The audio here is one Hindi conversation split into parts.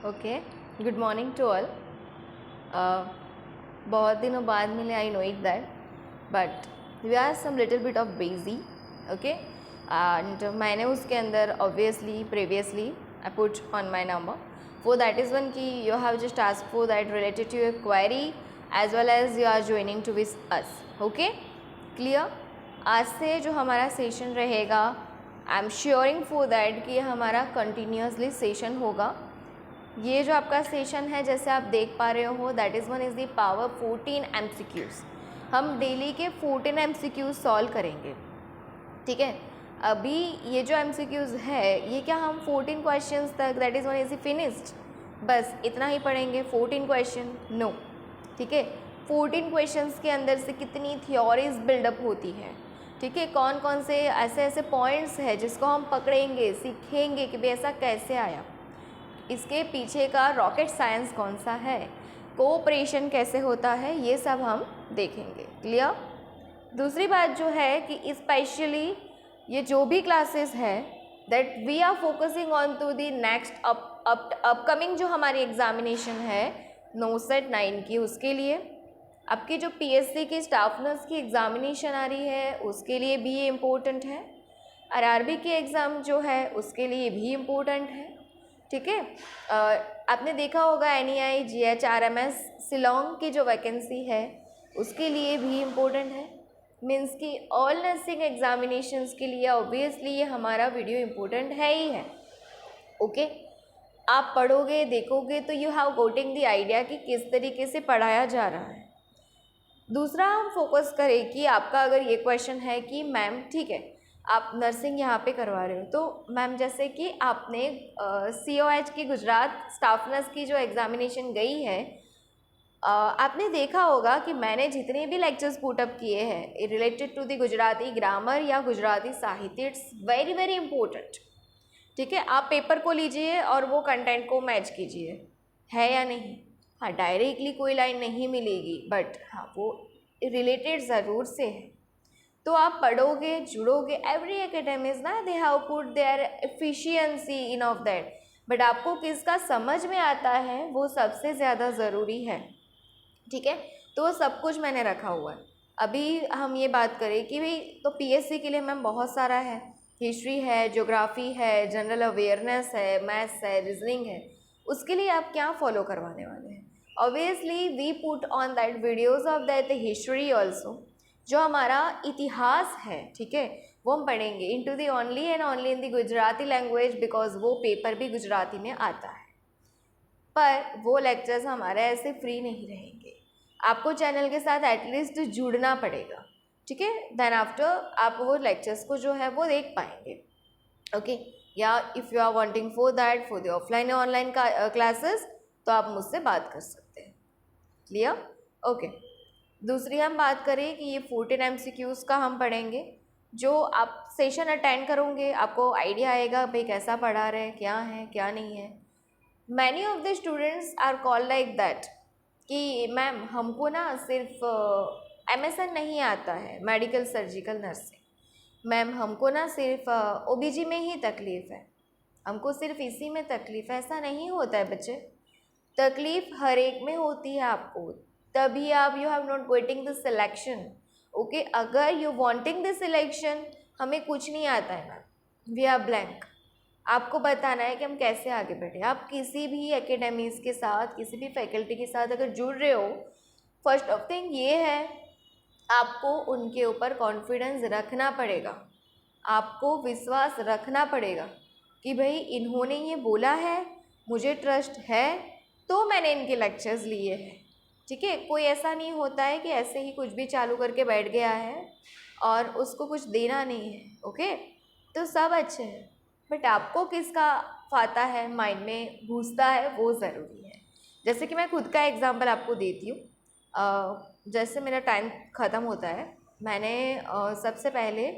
Okay, good morning to all. बहुत दिनों बाद मिले, I know it that, but we are some little bit of busy, okay? And मैंने उसके अंदर obviously previously I put on my number. For that is one key you have just asked for that related to your query as well as you are joining to with us, okay? Clear? आज से जो हमारा सेशन रहेगा आई एम श्योरिंग फॉर दैट कि हमारा कंटिन्यूसली सेशन होगा. ये जो आपका सेशन है जैसे आप देख पा रहे हो that is one is the power 14 MCQs. हम डेली के 14 MCQs सॉल्व करेंगे, ठीक है. अभी ये जो MCQs है ये क्या हम 14 क्वेश्चंस तक that is one is finished, बस इतना ही पढ़ेंगे 14 क्वेश्चन? नो, ठीक है. 14 क्वेश्चंस के अंदर से कितनी थियोरीज बिल्डअप होती है, ठीक है. कौन कौन से ऐसे ऐसे पॉइंट्स हैं जिसको हम पकड़ेंगे, सीखेंगे कि भाई ऐसा कैसे आया, इसके पीछे का रॉकेट साइंस कौन सा है, कोऑपरेशन कैसे होता है, ये सब हम देखेंगे. क्लियर? दूसरी बात जो है कि स्पेशली ये जो भी क्लासेस है that we are focusing on to the next upcoming जो हमारी एग्जामिनेशन है नोसेट 9 की, उसके लिए आपकी जो PSC की स्टाफ नर्स की एग्ज़ामिनेशन आ रही है उसके लिए भी ये इम्पोर्टेंट है. RRB की एग्ज़ाम जो है उसके लिए भी इम्पोर्टेंट है, ठीक है. आपने देखा होगा NEI GH RMS शिलोंग की जो वैकेंसी है उसके लिए भी इम्पोर्टेंट है. मीन्स कि ऑल नर्सिंग एग्जामिनेशंस के लिए ऑब्वियसली ये हमारा वीडियो इम्पोर्टेंट है ही है, ओके. आप पढ़ोगे देखोगे तो यू हैव गोटिंग द आइडिया कि किस तरीके से पढ़ाया जा रहा है. दूसरा हम फोकस करें कि आपका अगर ये क्वेश्चन है कि मैम ठीक है आप नर्सिंग यहाँ पे करवा रहे हो, तो मैम जैसे कि आपने COH की गुजरात स्टाफ नर्स की जो एग्ज़ामिनेशन गई है आपने देखा होगा कि मैंने जितने भी लेक्चर्स पुटअप किए हैं related to the Gujarati grammar या गुजराती साहित्य, इट्स वेरी वेरी इंपॉर्टेंट, ठीक है. आप पेपर को लीजिए और वो कंटेंट को मैच कीजिए, है या नहीं. हाँ, डायरेक्टली कोई लाइन नहीं मिलेगी बट हाँ वो रिलेटेड ज़रूर से है. तो आप पढ़ोगे जुड़ोगे. एवरी एकेडमीज ना they have put their efficiency in of that, but आपको किसका समझ में आता है वो सबसे ज़्यादा ज़रूरी है, ठीक है. तो वो सब कुछ मैंने रखा हुआ है. अभी हम ये बात करें कि भाई तो PSC के लिए मैम बहुत सारा है, हिस्ट्री है, ज्योग्राफी है, जनरल अवेयरनेस है, मैथ्स है, रीजनिंग है. उसके लिए आप क्या फॉलो करवाने वाले हैं? Obviously we put on that videos of that history also. जो हमारा इतिहास है, ठीक है, वो हम पढ़ेंगे in to the only and only in the Gujarati language, because वो पेपर भी गुजराती में आता है. पर वो लेक्चर्स हमारे ऐसे फ्री नहीं रहेंगे, आपको चैनल के साथ एटलीस्ट जुड़ना पड़ेगा, ठीक है. देन आफ्टर आप वो लेक्चर्स को जो है वो देख पाएंगे, ओके. या if you are wanting for that for the offline या ऑनलाइन क्लासेस तो आप मुझसे बात कर सकते हैं. क्लियर? ओके. दूसरी हम बात करें कि ये 14 MCQs का हम पढ़ेंगे. जो आप सेशन अटेंड करोगे आपको आइडिया आएगा भाई कैसा पढ़ा रहे हैं, क्या है क्या नहीं है. Many of the students are call like that कि मैम हमको ना सिर्फ MSN नहीं आता है, मेडिकल सर्जिकल नर्सिंग. मैम हमको ना सिर्फ OBG में ही तकलीफ़ है, हमको सिर्फ इसी में तकलीफ़ है. ऐसा नहीं होता है बच्चे, तकलीफ़ हर एक में होती है आपको, तभी आप you have not getting the selection, okay. अगर यू वांटिंग द सिलेक्शन, हमें कुछ नहीं आता है मैम, वी आर ब्लैंक. आपको बताना है कि हम कैसे आगे बढ़े. आप किसी भी एकेडमीज़ के साथ किसी भी फैकल्टी के साथ अगर जुड़ रहे हो, फर्स्ट ऑफ थिंग ये है आपको उनके ऊपर कॉन्फिडेंस रखना पड़ेगा, आपको विश्वास रखना पड़ेगा कि भाई इन्होंने ये बोला है, मुझे ट्रस्ट है तो मैंने इनके लेक्चर्स लिए हैं, ठीक है. कोई ऐसा नहीं होता है कि ऐसे ही कुछ भी चालू करके बैठ गया है और उसको कुछ देना नहीं है, ओके. तो सब अच्छे हैं बट आपको किसका फाता है माइंड में घुसता है वो ज़रूरी है. जैसे कि मैं खुद का एग्जांपल आपको देती हूँ. जैसे मेरा टाइम ख़त्म होता है, मैंने सबसे पहले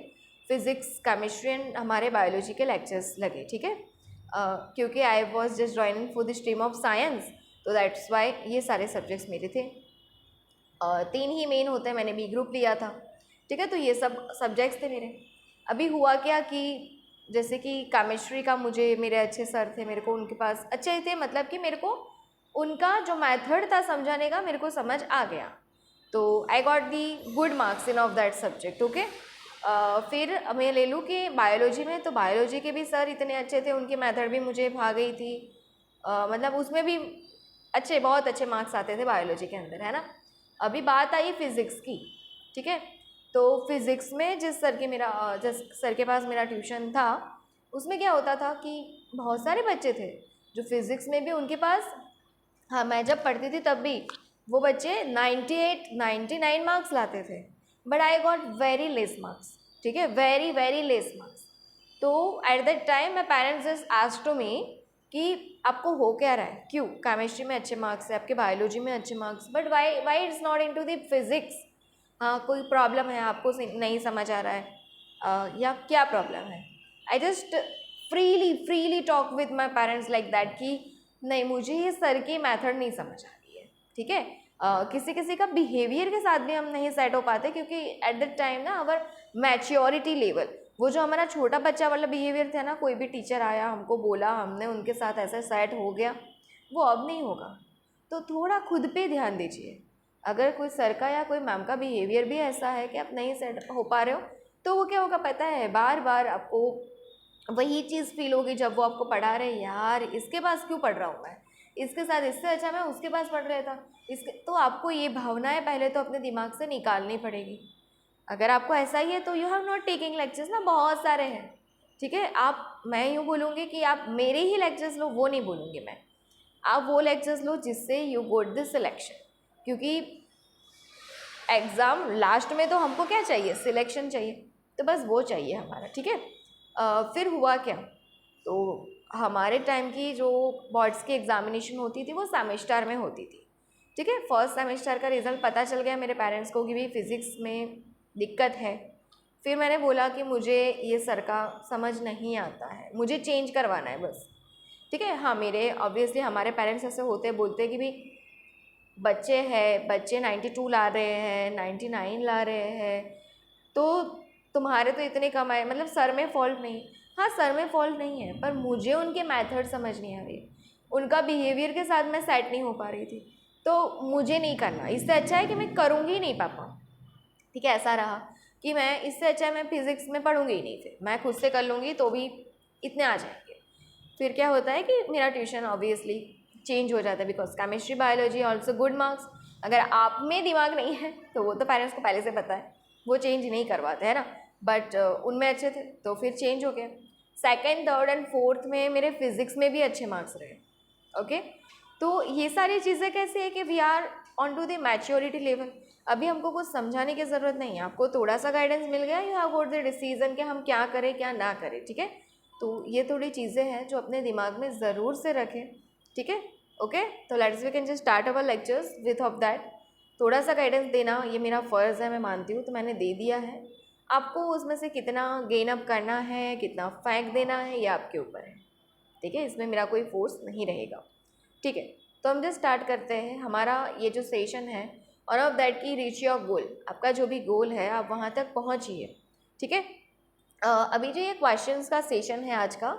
फ़िज़िक्स केमिस्ट्री एंड हमारे बायोलॉजी के लेक्चर्स लगे, ठीक है. क्योंकि I was just joining for the stream of science, तो दैट्स वाई ये सारे सब्जेक्ट्स मेरे थे. 3 ही मेन होते हैं, मैंने B ग्रुप लिया था, ठीक है. तो ये सब सब्जेक्ट्स थे मेरे. अभी हुआ क्या कि जैसे कि केमिस्ट्री का मुझे मेरे अच्छे सर थे, मेरे को उनके पास अच्छे थे, मतलब कि मेरे को उनका जो मेथड था समझाने का मेरे को समझ आ गया, तो I got the good marks in of that subject. Okay, फिर मैं ले लूँ कि बायोलॉजी में, तो बायोलॉजी के भी सर इतने अच्छे थे, उनकी मेथड भी मुझे भा गई थी, मतलब उसमें भी अच्छे, बहुत अच्छे मार्क्स आते थे बायोलॉजी के अंदर, है ना। अभी बात आई फिज़िक्स की, ठीक है। तो फिज़िक्स में जिस सर के पास मेरा ट्यूशन था, उसमें क्या होता था कि बहुत सारे बच्चे थे जो फिज़िक्स में भी उनके पास, हाँ मैं जब पढ़ती थी तब भी वो बच्चे 98 99 मार्क्स लाते थे, but I got very less marks, ठीक है, वेरी वेरी लेस मार्क्स। तो at that time my parents just asked to me कि आपको हो क्या रहा है, क्यों केमिस्ट्री में अच्छे मार्क्स है आपके, बायोलॉजी में अच्छे marks, but why it's not into the physics, हाँ कोई प्रॉब्लम है आपको, नहीं समझ आ रहा है, या क्या प्रॉब्लम है। I just freely talk with my parents like that कि नहीं मुझे ये सर की मेथड नहीं समझ आ रही है, ठीक है। किसी किसी का बिहेवियर के साथ भी हम नहीं सेट हो पाते, क्योंकि एट दैट टाइम ना अवर मैच्योरिटी लेवल, वो जो हमारा छोटा बच्चा वाला बिहेवियर था ना, कोई भी टीचर आया हमको बोला, हमने उनके साथ ऐसे सेट हो गया, वो अब नहीं होगा। तो थोड़ा खुद पे ध्यान दीजिए, अगर कोई सर का या कोई मैम का बिहेवियर भी ऐसा है कि आप नहीं सेट हो पा रहे हो, तो वो क्या होगा पता है, बार बार आपको वही चीज़ फील होगी जब वो आपको पढ़ा रहे, यार इसके पास क्यों पढ़ रहा हूँ मैं, इसके साथ इससे अच्छा मैं उसके पास पढ़ रहा था, इसके, तो आपको ये भावनाएं पहले तो अपने दिमाग से निकालनी पड़ेगी। अगर आपको ऐसा ही है तो you have not taking lectures ना, बहुत सारे हैं, ठीक है। आप, मैं यूँ बोलूँगी कि आप मेरे ही लेक्चर्स लो, वो नहीं बोलूँगी मैं, आप वो लेक्चर्स लो जिससे यू गोट दिस सिलेक्शन, क्योंकि एग्ज़ाम लास्ट में तो हमको क्या चाहिए, सिलेक्शन चाहिए, तो बस वो चाहिए हमारा, ठीक है। फिर हुआ क्या, तो हमारे टाइम की जो बोर्ड्स की एग्ज़ामिनेशन होती थी वो सेमेस्टर में होती थी, ठीक है। फर्स्ट सेमेस्टर का रिज़ल्ट पता चल गया मेरे पेरेंट्स को कि भाई फिज़िक्स में दिक्कत है। फिर मैंने बोला कि मुझे ये सर का समझ नहीं आता है, मुझे चेंज करवाना है बस, ठीक है। हाँ मेरे ऑब्वियसली हमारे पेरेंट्स ऐसे होते हैं, बोलते हैं कि भाई बच्चे 92 ला रहे हैं, 99 ला रहे हैं, तो तुम्हारे तो इतने कम आए, मतलब सर में फॉल्ट नहीं, हाँ सर में फॉल्ट नहीं है, पर मुझे उनके मेथड समझ नहीं आ रही, उनका बिहेवियर के साथ मैं सेट नहीं हो पा रही थी, तो मुझे नहीं करना, इससे अच्छा है कि मैं करूँगी ही नहीं पापा, ठीक है। ऐसा रहा कि मैं, इससे अच्छा है मैं फिज़िक्स में पढ़ूँगी ही नहीं, फिर मैं खुद से कर लूँगी तो भी इतने आ जाएंगे। फिर क्या होता है कि मेरा ट्यूशन ऑब्वियसली चेंज हो जाता है, because chemistry biology also good marks, अगर आप में दिमाग नहीं है तो वो तो पेरेंट्स को पहले से पता है, वो चेंज नहीं करवाते हैं ना, बट उनमें अच्छे थे तो फिर चेंज हो गया। सेकेंड, थर्ड एंड फोर्थ में मेरे फिज़िक्स में भी अच्छे मार्क्स रहे, ओके। तो ये सारी चीज़ें कैसे है कि we are on to the maturity level, अभी हमको कुछ समझाने की ज़रूरत नहीं है, आपको थोड़ा सा गाइडेंस मिल गया, you have got the decision कि हम क्या करें क्या ना करें, ठीक है। तो ये थोड़ी चीज़ें हैं जो अपने दिमाग में ज़रूर से रखें, ठीक है। ओके, तो let's we can just start our lectures with of that, थोड़ा सा गाइडेंस देना ये मेरा फ़र्ज़ है, मैं मानती हूँ, तो मैंने दे दिया है, आपको उसमें से कितना गेन अप करना है, कितना फेंक देना है, ये आपके ऊपर है, ठीक है, इसमें मेरा कोई फोर्स नहीं रहेगा, ठीक है। तो हम जस्ट स्टार्ट करते हैं हमारा ये जो सेशन है, और ऑफ दैट की रीच योर गोल, आपका जो भी गोल है आप वहाँ तक पहुँचिए, ठीक है। अभी जो ये क्वेश्चंस का सेशन है आज का,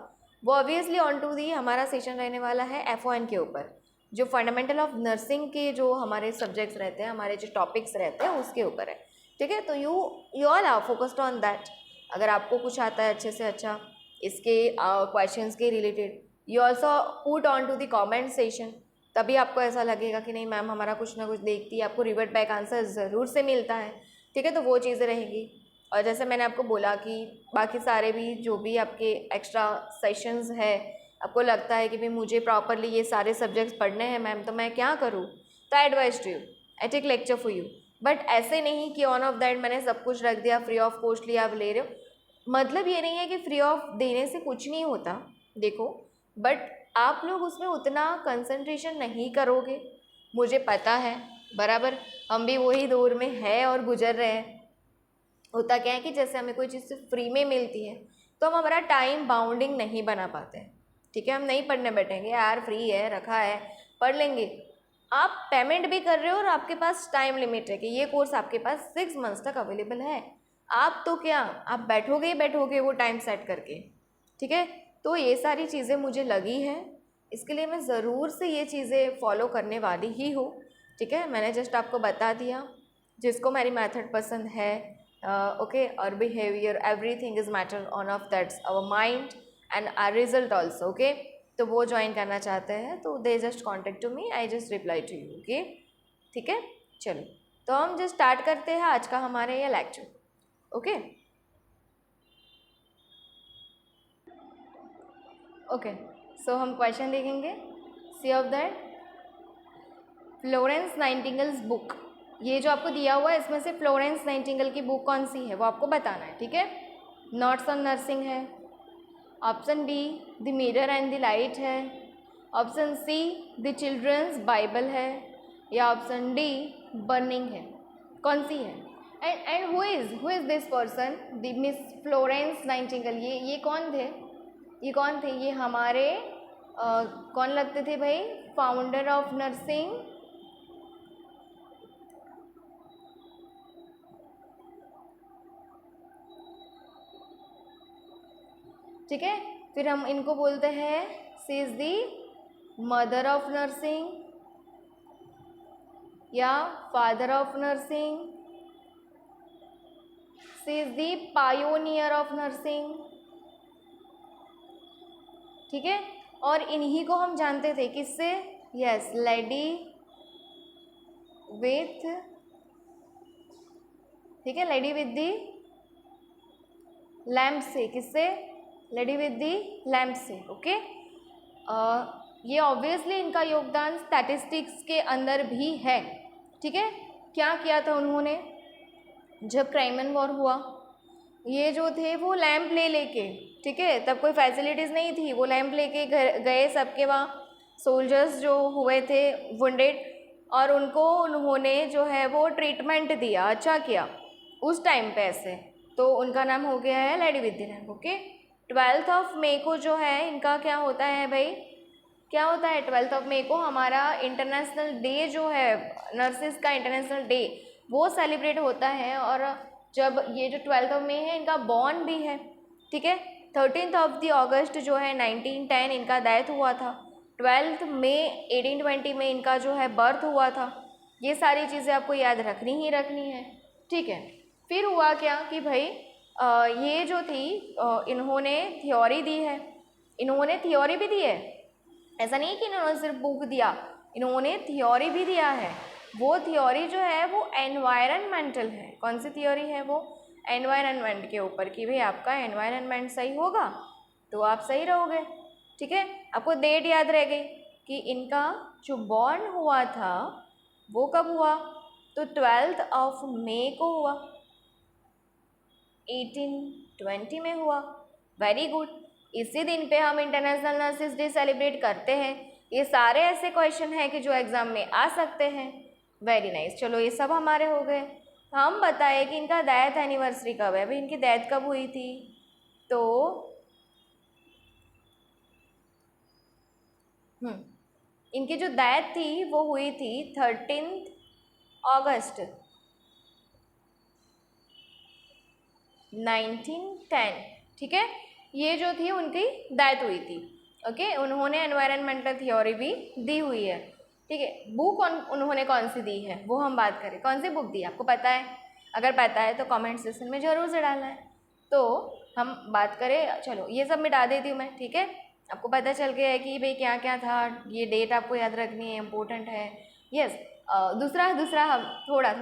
वो ऑब्वियसली ऑन टू दी हमारा सेशन रहने वाला है FON के ऊपर, जो फंडामेंटल ऑफ नर्सिंग के जो हमारे सब्जेक्ट्स रहते हैं, हमारे जो टॉपिक्स रहते हैं उसके ऊपर है, ठीक है। तो you all are focused on that, अगर आपको कुछ आता है अच्छे से अच्छा इसके क्वेश्चंस के रिलेटेड, you also put on to the comment session, तभी आपको ऐसा लगेगा कि नहीं मैम हमारा कुछ ना कुछ देखती है, आपको रिवर्ट बैक आंसर ज़रूर से मिलता है, ठीक है। तो वो चीज़ें रहेंगी, और जैसे मैंने आपको बोला कि बाकी सारे भी जो भी आपके एक्स्ट्रा सेशंस है, आपको लगता है कि भाई मुझे प्रॉपरली ये सारे सब्जेक्ट्स पढ़ने हैं मैम, तो मैं क्या करूँ, तो I advise to you, I take lecture for you, but ऐसे नहीं कि ऑन ऑफ दैट मैंने सब कुछ रख दिया, फ्री ऑफ कॉस्ट लिया आप ले रहे हो, मतलब ये नहीं है कि फ्री ऑफ देने से कुछ नहीं होता, देखो, बट आप लोग उसमें उतना कंसंट्रेशन नहीं करोगे, मुझे पता है बराबर, हम भी वही दौर में है और गुजर रहे हैं। होता क्या है कि जैसे हमें कोई चीज़ फ्री में मिलती है तो हम हमारा टाइम बाउंडिंग नहीं बना पाते हैं, ठीक है। हम नहीं पढ़ने बैठेंगे, यार फ्री है रखा है पढ़ लेंगे, आप पेमेंट भी कर रहे हो और आपके पास टाइम लिमिट है कि ये कोर्स आपके पास 6 मंथ्स तक अवेलेबल है, आप तो क्या, आप बैठोगे ही बैठोगे वो टाइम सेट करके, ठीक है। तो ये सारी चीज़ें मुझे लगी हैं, इसके लिए मैं ज़रूर से ये चीज़ें फॉलो करने वाली ही हूँ, ठीक है। मैंने जस्ट आपको बता दिया, जिसको मेरी मेथड पसंद है, ओके, और behaviour everything is matter on of that's our mind and our result also, okay. तो वो ज्वाइन करना चाहते हैं तो they just contact to me, I just reply to you, okay, ठीक है। चलो, तो हम जस्ट स्टार्ट करते हैं आज का हमारे ये लेक्चर, ओके। ओके, सो हम क्वेश्चन देखेंगे। See of that Florence Nightingale's book, ये जो आपको दिया हुआ है इसमें से फ्लोरेंस नाइटिंगेल की बुक कौन सी है वो आपको बताना है, ठीक है। नोट्स ऑन नर्सिंग है, option B the mirror and the light है, option C the children's Bible है, या ऑप्शन डी बर्निंग है, कौन सी है। And who is this person, the miss Florence Nightingale, ये कौन थे, ये कौन थे, ये हमारे कौन लगते थे भाई, फाउंडर ऑफ नर्सिंग, ठीक है। फिर हम इनको बोलते हैं she is the mother of nursing या father of nursing, she is the pioneer of nursing, ठीक है। और इन्हीं को हम जानते थे किससे, यस, लेडी विथ, ठीक है, लेडी विथ दी लैम्प से, किससे, लेडी विथ दी लैम्प से, ओके। ये ऑब्वियसली इनका योगदान स्टैटिस्टिक्स के अंदर भी है, ठीक है। क्या किया था उन्होंने, जब क्राइमन वॉर हुआ, ये जो थे वो लैंप ले लेके, ठीक है, तब कोई फैसिलिटीज़ नहीं थी, वो लैंप लेके गए सबके वहाँ सोल्जर्स जो हुए थे वुंडेड, और उनको उन्होंने जो है वो ट्रीटमेंट दिया, अच्छा किया उस टाइम पे ऐसे, तो उनका नाम हो गया है lady with the lamp, okay. 12 of May को जो है इनका क्या होता है भाई, क्या होता है 12 ऑफ मई को हमारा इंटरनेशनल डे जो है, नर्सिस का इंटरनेशनल डे, वो सेलिब्रेट होता है। और जब ये जो 12 ऑफ मई है इनका बॉर्न भी है, ठीक है। 13 ऑफ द अगस्त जो है 1910 इनका डेथ हुआ था, 12 मई 1820 में इनका जो है बर्थ हुआ था। ये सारी चीज़ें आपको याद रखनी ही रखनी है, ठीक है। फिर हुआ क्या कि भाई ये जो थी इन्होंने थ्योरी दी है, इन्होंने थ्योरी भी दी है, ऐसा नहीं कि इन्होंने सिर्फ बुक दिया, इन्होंने थ्योरी भी दिया है। वो थ्योरी जो है वो एनवायरनमेंटल है, कौन सी थ्योरी है वो, एनवायरनमेंट के ऊपर, कि भाई आपका एनवायरनमेंट सही होगा तो आप सही रहोगे, ठीक है। आपको डेट याद रह गई कि इनका जो बॉर्न हुआ था वो कब हुआ, तो 12 ऑफ मई को हुआ, 1820 में हुआ, वेरी गुड। इसी दिन पे हम इंटरनेशनल नर्सिस डे सेलिब्रेट करते हैं। ये सारे ऐसे क्वेश्चन हैं कि जो एग्ज़ाम में आ सकते हैं, वेरी नाइस। चलो ये सब हमारे हो गए। हम बताएं कि इनका डेथ एनिवर्सरी कब है, भाई इनकी डेथ कब हुई थी, तो इनकी जो डेथ थी वो हुई थी 13 अगस्त 1910, ठीक है। ये जो थी उनकी डेथ हुई थी, ओके। उन्होंने एनवायरनमेंटल थ्योरी भी दी हुई है, ठीक है। बुक उन्होंने कौन सी दी है वो हम बात करें, कौन सी बुक दी आपको पता है, अगर पता है तो कमेंट सेक्शन में ज़रूर से डालना है। तो हम बात करें, चलो ये सब मिटा देती हूँ मैं, ठीक है। आपको पता चल गया है कि भाई क्या क्या था, ये डेट आपको याद रखनी है, इम्पोर्टेंट है, यस। दूसरा हम थोड़ा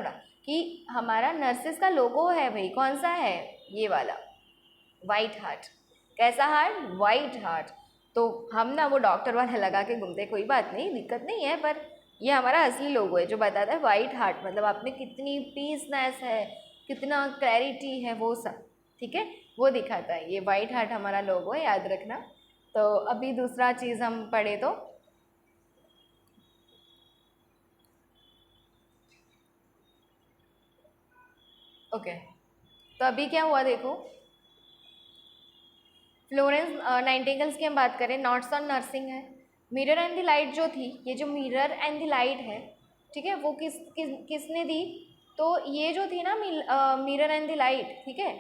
कि हमारा नर्सिस का लोगो है भाई कौन सा है, ये वाला वाइट हार्ट, कैसा हार्ट, वाइट हार्ट। तो हम ना वो डॉक्टर वाला लगा के घूमते, कोई बात नहीं, दिक्कत नहीं है, पर ये हमारा असली लोगो है जो बताता है वाइट हार्ट, मतलब आप में कितनी पीसनेस है, कितना क्लैरिटी है, वो सब, ठीक है, वो दिखाता है। ये वाइट हार्ट हमारा लोगो है, याद रखना। तो अभी दूसरा चीज़ हम पढ़े तो ओके। तो अभी क्या हुआ देखो, फ्लोरेंस नाइटिंगेल्स की हम बात करें, नोट्स ऑन नर्सिंग है, मिरर एंड द लाइट जो थी, ये जो मिरर एंड द लाइट है, ठीक है, वो किसने दी, तो ये जो थी ना मिरर एंड द लाइट, ठीक है,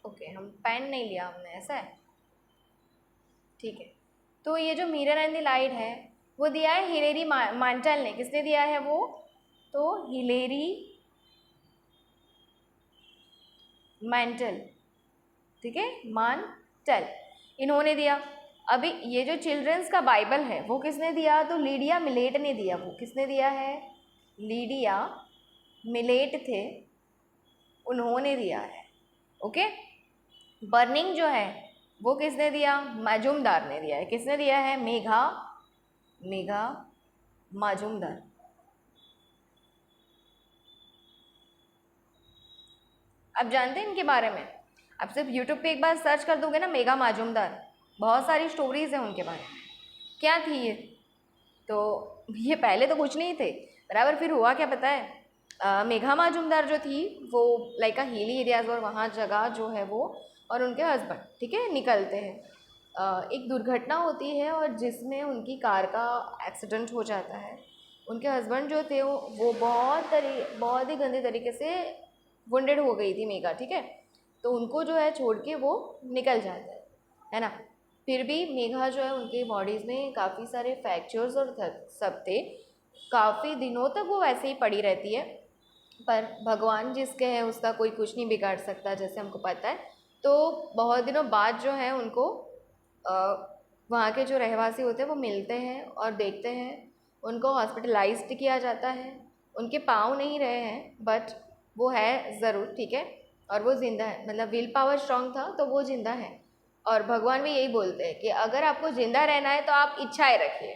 ओके। हम पेन नहीं लिया हमने, ऐसा है, ठीक है। तो ये जो मिरर एंड द लाइट है वो दिया है हिलेरी मांटेल ने। किसने दिया है वो? तो हिलेरी मांटेल, ठीक है, मांटेल, इन्होंने दिया। अभी ये जो चिल्ड्रंस का बाइबल है वो किसने दिया? तो लीडिया मिलेट ने दिया। वो किसने दिया है? लीडिया मिलेट थे, उन्होंने दिया है। ओके। बर्निंग जो है वो किसने दिया? मजूमदार ने दिया है। किसने दिया है? मेघा मजूमदार। आप जानते हैं इनके बारे में? आप सिर्फ यूट्यूब पे एक बार सर्च कर दोगे ना मेघा मजूमदार, बहुत सारी स्टोरीज हैं उनके बारे में। क्या थी ये? तो ये पहले तो कुछ नहीं थे बराबर, फिर हुआ क्या पता है? मेघा मजूमदार जो थी वो लाइक हिली एरियाज और वहाँ जगह जो है वो, और उनके हस्बैंड, ठीक है, निकलते हैं। एक दुर्घटना होती है और जिसमें उनकी कार का एक्सीडेंट हो जाता है। उनके हस्बैंड जो थे वो बहुत ही गंदे तरीके से वुंडेड हो गई थी मेघा, ठीक है। तो उनको जो है छोड़ के वो निकल जाता है ना। फिर भी मेघा जो है उनके बॉडीज़ में काफ़ी सारे फ्रैक्चर्स और सब थे। काफ़ी दिनों तक वो वैसे ही पड़ी रहती है, पर भगवान जिसके है उसका कोई कुछ नहीं बिगाड़ सकता, जैसे हमको पता है। तो बहुत दिनों बाद जो है उनको वहाँ के जो रहवासी होते हैं वो मिलते हैं और देखते हैं। उनको हॉस्पिटलाइज्ड किया जाता है। उनके पाँव नहीं रहे हैं बट वो है ज़रूर, ठीक है, और वो ज़िंदा है। मतलब विल पावर स्ट्रांग था तो वो ज़िंदा है। और भगवान भी यही बोलते हैं कि अगर आपको ज़िंदा रहना है तो आप इच्छाएं रखिए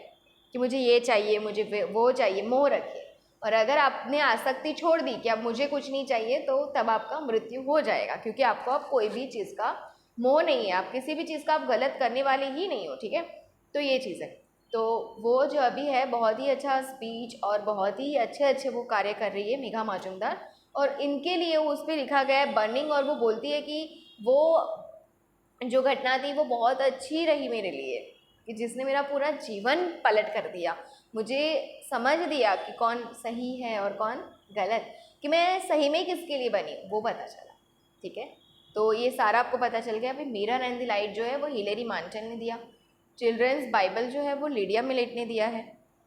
कि मुझे ये चाहिए, मुझे वो चाहिए, मोह रखिए। और अगर आपने आसक्ति छोड़ दी कि अब मुझे कुछ नहीं चाहिए, तो तब आपका मृत्यु हो जाएगा, क्योंकि आपको अब कोई भी चीज़ का मोह नहीं है। आप किसी भी चीज़ का आप गलत करने वाले ही नहीं हो, ठीक है। तो ये चीज़ है। तो वो जो अभी है बहुत ही अच्छा स्पीच और बहुत ही अच्छे अच्छे वो कार्य कर रही है मेघा मजूमदार। और इनके लिए उस पर लिखा गया है बर्निंग, और वो बोलती है कि वो जो घटना थी वो बहुत अच्छी रही मेरे लिए, कि जिसने मेरा पूरा जीवन पलट कर दिया। मुझे समझ दिया कि कौन सही है और कौन गलत, कि मैं सही में किसके लिए बनी वो पता चला, ठीक है। तो ये सारा आपको पता चल गया। अभी मिरर एंड द लाइट जो है वो हिलेरी मांटेल ने दिया। चिल्ड्रंस बाइबल जो है वो लीडिया मिलेट ने दिया है।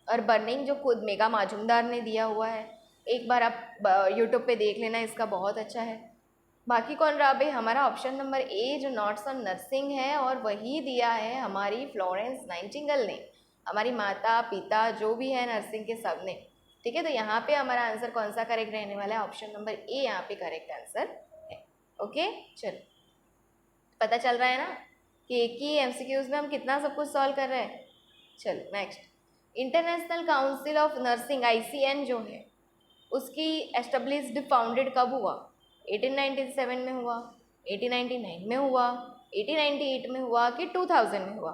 और बर्निंग जो खुद मेघा मजूमदार ने दिया हुआ है। एक बार आप यूट्यूब पे देख लेना, इसका बहुत अच्छा है। बाकी कौन रहा भाई? हमारा ऑप्शन नंबर ए जो नॉट्स ऑन नर्सिंग है, और वही दिया है हमारी फ्लोरेंस नाइटिंगेल ने। हमारी माता पिता जो भी है नर्सिंग के सब ने, ठीक है। तो यहाँ पे हमारा आंसर कौन सा करेक्ट रहने वाला है? ऑप्शन नंबर ए यहाँ पे करेक्ट आंसर है। ओके, चलो, पता चल रहा है ना कि एक ही एमसीक्यूज में हम कितना सब कुछ सॉल्व कर रहे हैं। चलो next, international council of nursing ICN जो है उसकी एस्टेब्लिश्ड फाउंडेड कब हुआ? 1897 में हुआ, 1899 में हुआ, 1898 में हुआ कि 2000 में हुआ?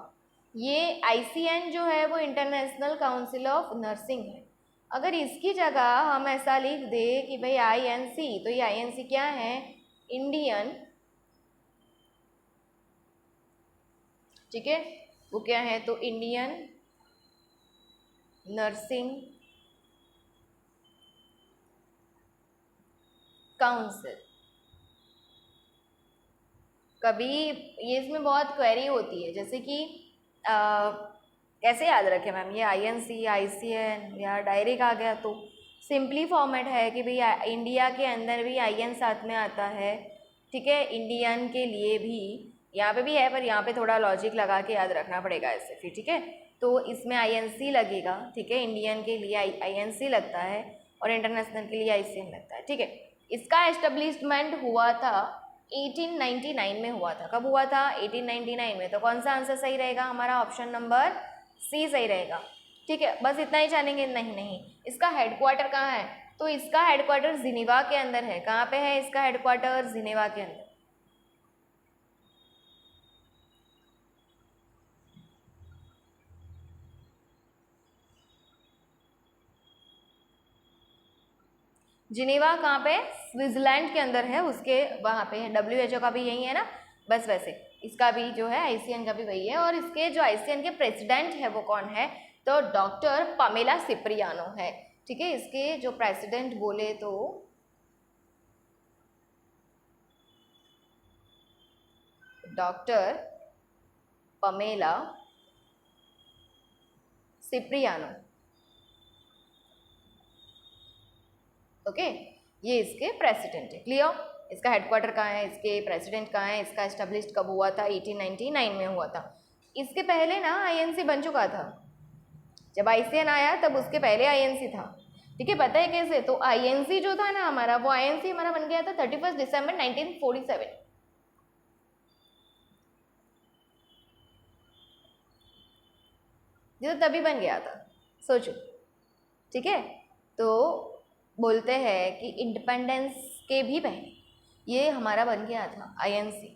ये ICN जो है वो इंटरनेशनल काउंसिल ऑफ नर्सिंग है। अगर इसकी जगह हम ऐसा लिख दे कि भाई INC, तो ये INC क्या है? इंडियन, ठीक है, वो क्या है? तो इंडियन नर्सिंग काउंसिल। कभी ये इसमें बहुत क्वेरी होती है, जैसे कि कैसे याद रखें मैम ये INC ICN या डायरेक्ट आ गया? तो सिंपली फॉर्मेट है कि भाई इंडिया के अंदर भी IN साथ में आता है, ठीक है, इंडियन के लिए भी यहाँ पे भी है, पर यहाँ पे थोड़ा लॉजिक लगा के याद रखना पड़ेगा ऐसे फिर, ठीक है। तो इसमें INC लगेगा, ठीक है, इंडियन के लिए INC लगता है और इंटरनेशनल के लिए ICN लगता है, ठीक है। इसका एस्टेब्लिशमेंट हुआ था 1899 में हुआ था। कब हुआ था? 1899 में। तो कौन सा आंसर सही रहेगा? हमारा ऑप्शन नंबर सी सही रहेगा, ठीक है। बस इतना ही जानेंगे? नहीं नहीं, इसका हेडक्वार्टर कहाँ है? तो इसका हेडक्वार्टर जिनेवा के अंदर है। कहाँ पे है इसका हेडक्वार्टर? जिनेवा के अंदर। जिनेवा कहाँ पे? स्विट्जरलैंड के अंदर है, उसके वहाँ पे है। WHO का भी यही है ना, बस वैसे इसका भी जो है ICN का भी वही है। और इसके जो ICN के प्रेसिडेंट है वो कौन है? तो डॉक्टर पामेला सिप्रियानो है, ठीक है। इसके जो प्रेसिडेंट बोले तो डॉक्टर पमेला सिप्रियानो। ओके, ये इसके प्रेसिडेंट है। क्लियर? इसका हेडक्वार्टर कहाँ है, इसके प्रेसिडेंट कहाँ है, इसका एस्टेब्लिश्ड कब हुआ था? 1899 में हुआ था। इसके पहले ना आईएनसी बन चुका था। जब आईसीएन आया तब उसके पहले आईएनसी था। ठीक है, पता है कैसे? तो आईएनसी जो था ना हमारा, वो आईएनसी हमारा बन गया था 31 दिसंबर 1947। ये तो तभी बन गया था, सोचो। ठीक है, तो बोलते हैं कि इंडिपेंडेंस के भी पहले ये हमारा बन गया था आईएनसी।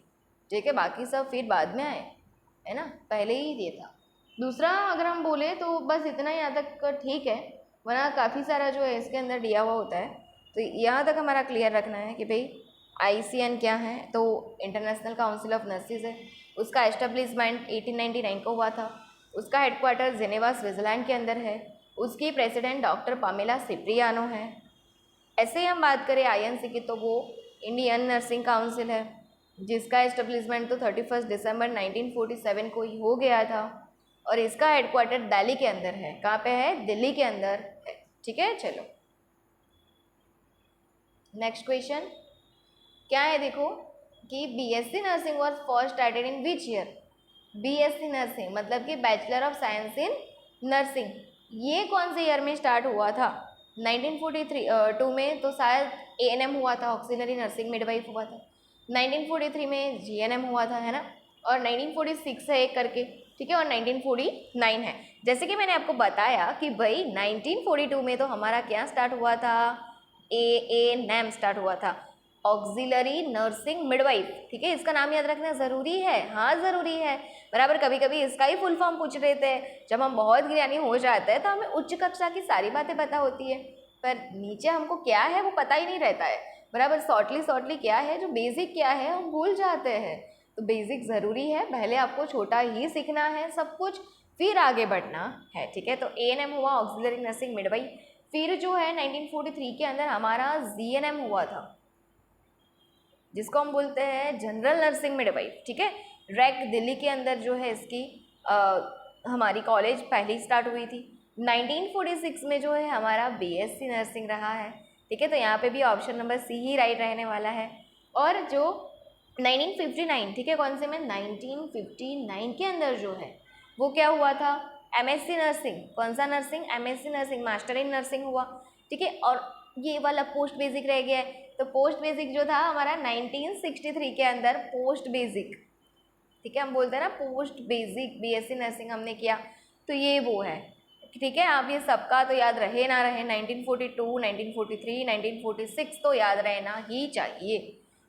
ठीक है, बाकी सब फिर बाद में आए, है ना, पहले ही ये था। दूसरा अगर हम बोले तो बस इतना ही यहाँ तक ठीक है, वरना काफ़ी सारा जो है इसके अंदर दिया हुआ होता है। तो यहाँ तक हमारा क्लियर रखना है कि भाई आईसीएन क्या है, तो इंटरनेशनल काउंसिल ऑफ नर्सिस है। उसका एस्टेब्लिशमेंट 1899 को हुआ था। उसका हेडक्वार्टर जेनेवा स्विट्ज़रलैंड के अंदर है। उसकी प्रेसिडेंट डॉक्टर पामेला सिप्रियानो है। ऐसे ही हम बात करें आईएनसी की तो वो इंडियन नर्सिंग काउंसिल है, जिसका एस्टेब्लिशमेंट तो 31 दिसंबर 1947 को ही हो गया था। और इसका हेडक्वार्टर दिल्ली के अंदर है। कहाँ पे है? दिल्ली के अंदर है। ठीक है, चलो नेक्स्ट क्वेश्चन क्या है, देखो कि BSc nursing was first started in which year? BSc nursing मतलब कि bachelor of science in nursing, ये कौन से ईयर में स्टार्ट हुआ था? 1943 में तो शायद एएनएम हुआ था, ऑक्सिलरी नर्सिंग मिडवाइफ हुआ था। 1943 में जीएनएम हुआ था, है ना। और 1946 है एक करके, ठीक है, और 1949 है। जैसे कि मैंने आपको बताया कि भाई 1942 में तो हमारा क्या स्टार्ट हुआ था? एएनएम स्टार्ट हुआ था, ऑक्सिलरी नर्सिंग मिडवाइफ। ठीक है, इसका नाम याद रखना ज़रूरी है। हाँ ज़रूरी है, बराबर। कभी कभी इसका ही फुल फॉर्म पूछ रहे थे। जब हम बहुत ज्ञानी हो जाते हैं तो हमें उच्च कक्षा की सारी बातें पता होती है, पर नीचे हमको क्या है वो पता ही नहीं रहता है, बराबर। शॉर्टली क्या है, जो बेसिक क्या है हम भूल जाते हैं। तो बेसिक ज़रूरी है, पहले आपको छोटा ही सीखना है सब कुछ, फिर आगे बढ़ना है। ठीक है, तो एएनएम हुआ, ऑक्सिलरी नर्सिंग मिडवाइफ। फिर जो है 1943 के अंदर हमारा जीएनएम हुआ था, जिसको हम बोलते हैं जनरल नर्सिंग मिडवाइफ। ठीक है, रैक दिल्ली के अंदर जो है इसकी हमारी कॉलेज पहली स्टार्ट हुई थी। 1946 में जो है हमारा बीएससी नर्सिंग रहा है। ठीक है, तो यहाँ पे भी ऑप्शन नंबर सी ही राइट रहने वाला है। और जो 1959, ठीक है, कौन से में? 1959 के अंदर जो है वो क्या हुआ था? MSc nursing. कौन सा nursing? MSc nursing, master in nursing हुआ। ठीक है, और ये वाला पोस्ट बेसिक रह गया है, तो पोस्ट बेसिक जो था हमारा 1963 के अंदर पोस्ट बेसिक। ठीक है, हम बोलते हैं ना पोस्ट बेसिक बीएससी नर्सिंग हमने किया, तो ये वो है। ठीक है, आप ये सबका तो याद रहे ना रहे, 1942, 1943, 1946 तो याद रहना ही चाहिए।